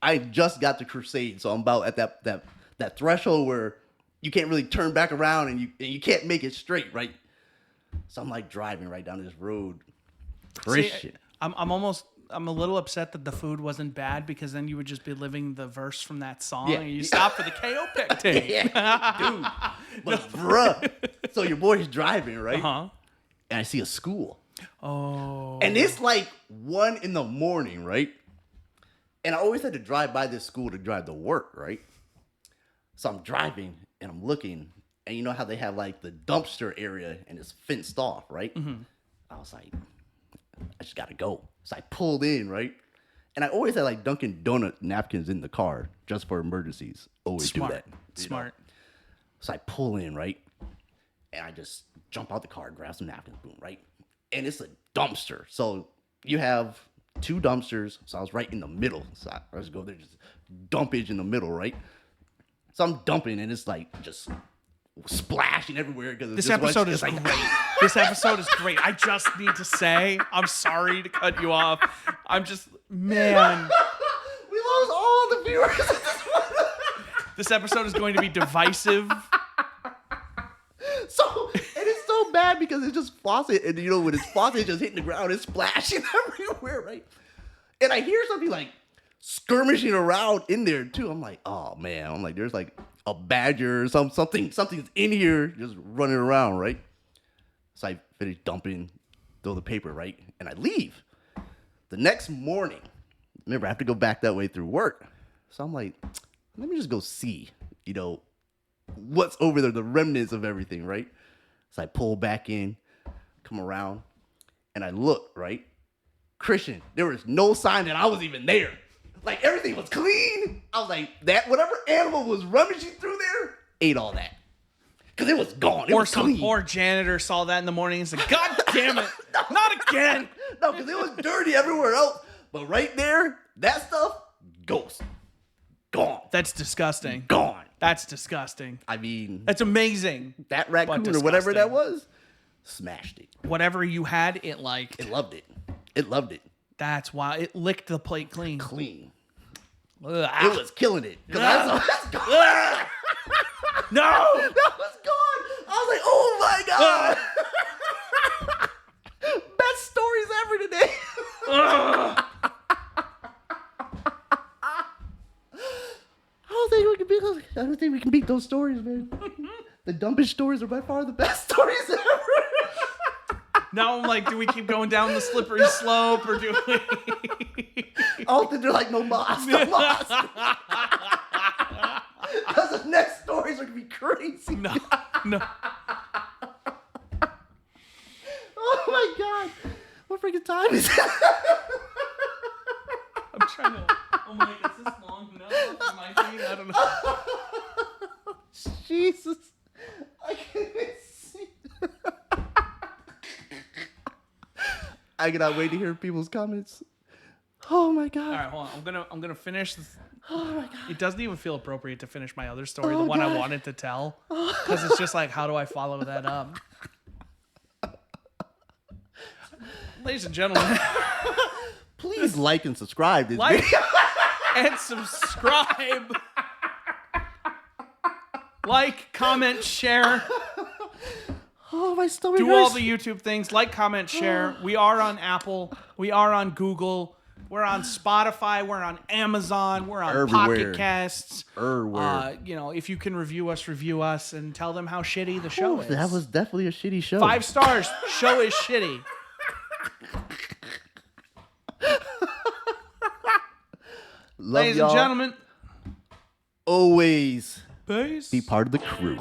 Speaker 2: I just got to Crusade. So I'm about at that threshold where you can't really turn back around and you can't make it straight, right? So I'm like driving right down this road. Christian.
Speaker 1: See, I'm a little upset that the food wasn't bad because then you would just be living the verse from that song and you stop for the KO pectate.
Speaker 2: Dude. But bruh. So your boy's driving, right? Uh-huh. And I see a school.
Speaker 1: Oh.
Speaker 2: And it's like 1 a.m, right? And I always had to drive by this school to drive to work, right? So I'm driving and I'm looking, and you know how they have like the dumpster area and it's fenced off, right? Mm-hmm. I was like, I just gotta go. So I pulled in, right? And I always had like Dunkin' Donut napkins in the car just for emergencies. Always do that.
Speaker 1: Smart.
Speaker 2: So I pull in, right? And I just jump out the car, grab some napkins, boom, right? And it's a dumpster. So you have 2 dumpsters. So I was right in the middle. So I just go there, just dumpage in the middle, right? So I'm dumping and it's like just splashing everywhere because
Speaker 1: this episode is like great. This episode is great. I just need to say, I'm sorry to cut you off. I'm just, man.
Speaker 2: We lost all the viewers.
Speaker 1: This episode is going to be divisive.
Speaker 2: So, and it's so bad because it's just faucet, and when it's faucet just hitting the ground, it's splashing everywhere, right? And I hear something like skirmishing around in there too. I'm like, oh man. I'm like, there's like a badger or something's in here just running around, right? So I finish dumping, throw the paper, right? And I leave. The next morning, remember, I have to go back that way through work. So I'm like, let me just go see, what's over there, the remnants of everything, right? So I pull back in, come around, and I look, right? Christian, there was no sign that I was even there. Like, everything was clean. I was like, whatever animal was rummaging through there, ate all that. Because it was gone. It was clean.
Speaker 1: Or janitor saw that in the morning and said, God damn it, not again.
Speaker 2: No, because it was dirty everywhere else. But right there, that stuff, ghost. Gone.
Speaker 1: That's disgusting.
Speaker 2: Gone.
Speaker 1: That's disgusting.
Speaker 2: I mean.
Speaker 1: That's amazing.
Speaker 2: That raccoon or whatever that was, smashed it.
Speaker 1: Whatever you had, it liked.
Speaker 2: It loved it. It loved it.
Speaker 1: That's why it licked the plate clean.
Speaker 2: Ugh. It was killing it. That's gone.
Speaker 1: No!
Speaker 2: That was gone. I was like, oh my God. Best stories ever today. I don't think we can beat those stories, man. The dumbest stories are by far the best stories ever.
Speaker 1: Now I'm like, do we keep going down the slippery slope or do we?
Speaker 2: I don't think they're like no mas. Because the next stories are going to be crazy.
Speaker 1: No.
Speaker 2: Oh my God. What freaking time is it?
Speaker 1: I'm trying to. Oh my God, is this long? No, it might be. I don't know.
Speaker 2: Jesus. I can't even see. I cannot wait to hear people's comments. Oh my god.
Speaker 1: All right, hold on. I'm gonna finish.
Speaker 2: Oh my god.
Speaker 1: It doesn't even feel appropriate to finish my other story,
Speaker 2: Oh,
Speaker 1: the one I
Speaker 2: God.
Speaker 1: wanted to tell, because it's just like, how do I follow that up? Ladies and gentlemen,
Speaker 2: Please like and subscribe this
Speaker 1: like
Speaker 2: video.
Speaker 1: and subscribe. Like, comment, share.
Speaker 2: Oh, my stomach
Speaker 1: Do
Speaker 2: hurts.
Speaker 1: all the YouTube things. Like, comment, share. We are on Apple. We are on Google. We're on Spotify. We're on Amazon. We're on
Speaker 2: Everywhere.
Speaker 1: Pocket Casts.
Speaker 2: Everywhere.
Speaker 1: If you can review us, and tell them how shitty the show is.
Speaker 2: That was definitely a shitty show.
Speaker 1: 5 stars. Show is shitty.
Speaker 2: Love
Speaker 1: Ladies
Speaker 2: y'all.
Speaker 1: and gentlemen.
Speaker 2: Always
Speaker 1: Peace.
Speaker 2: be part of the crew.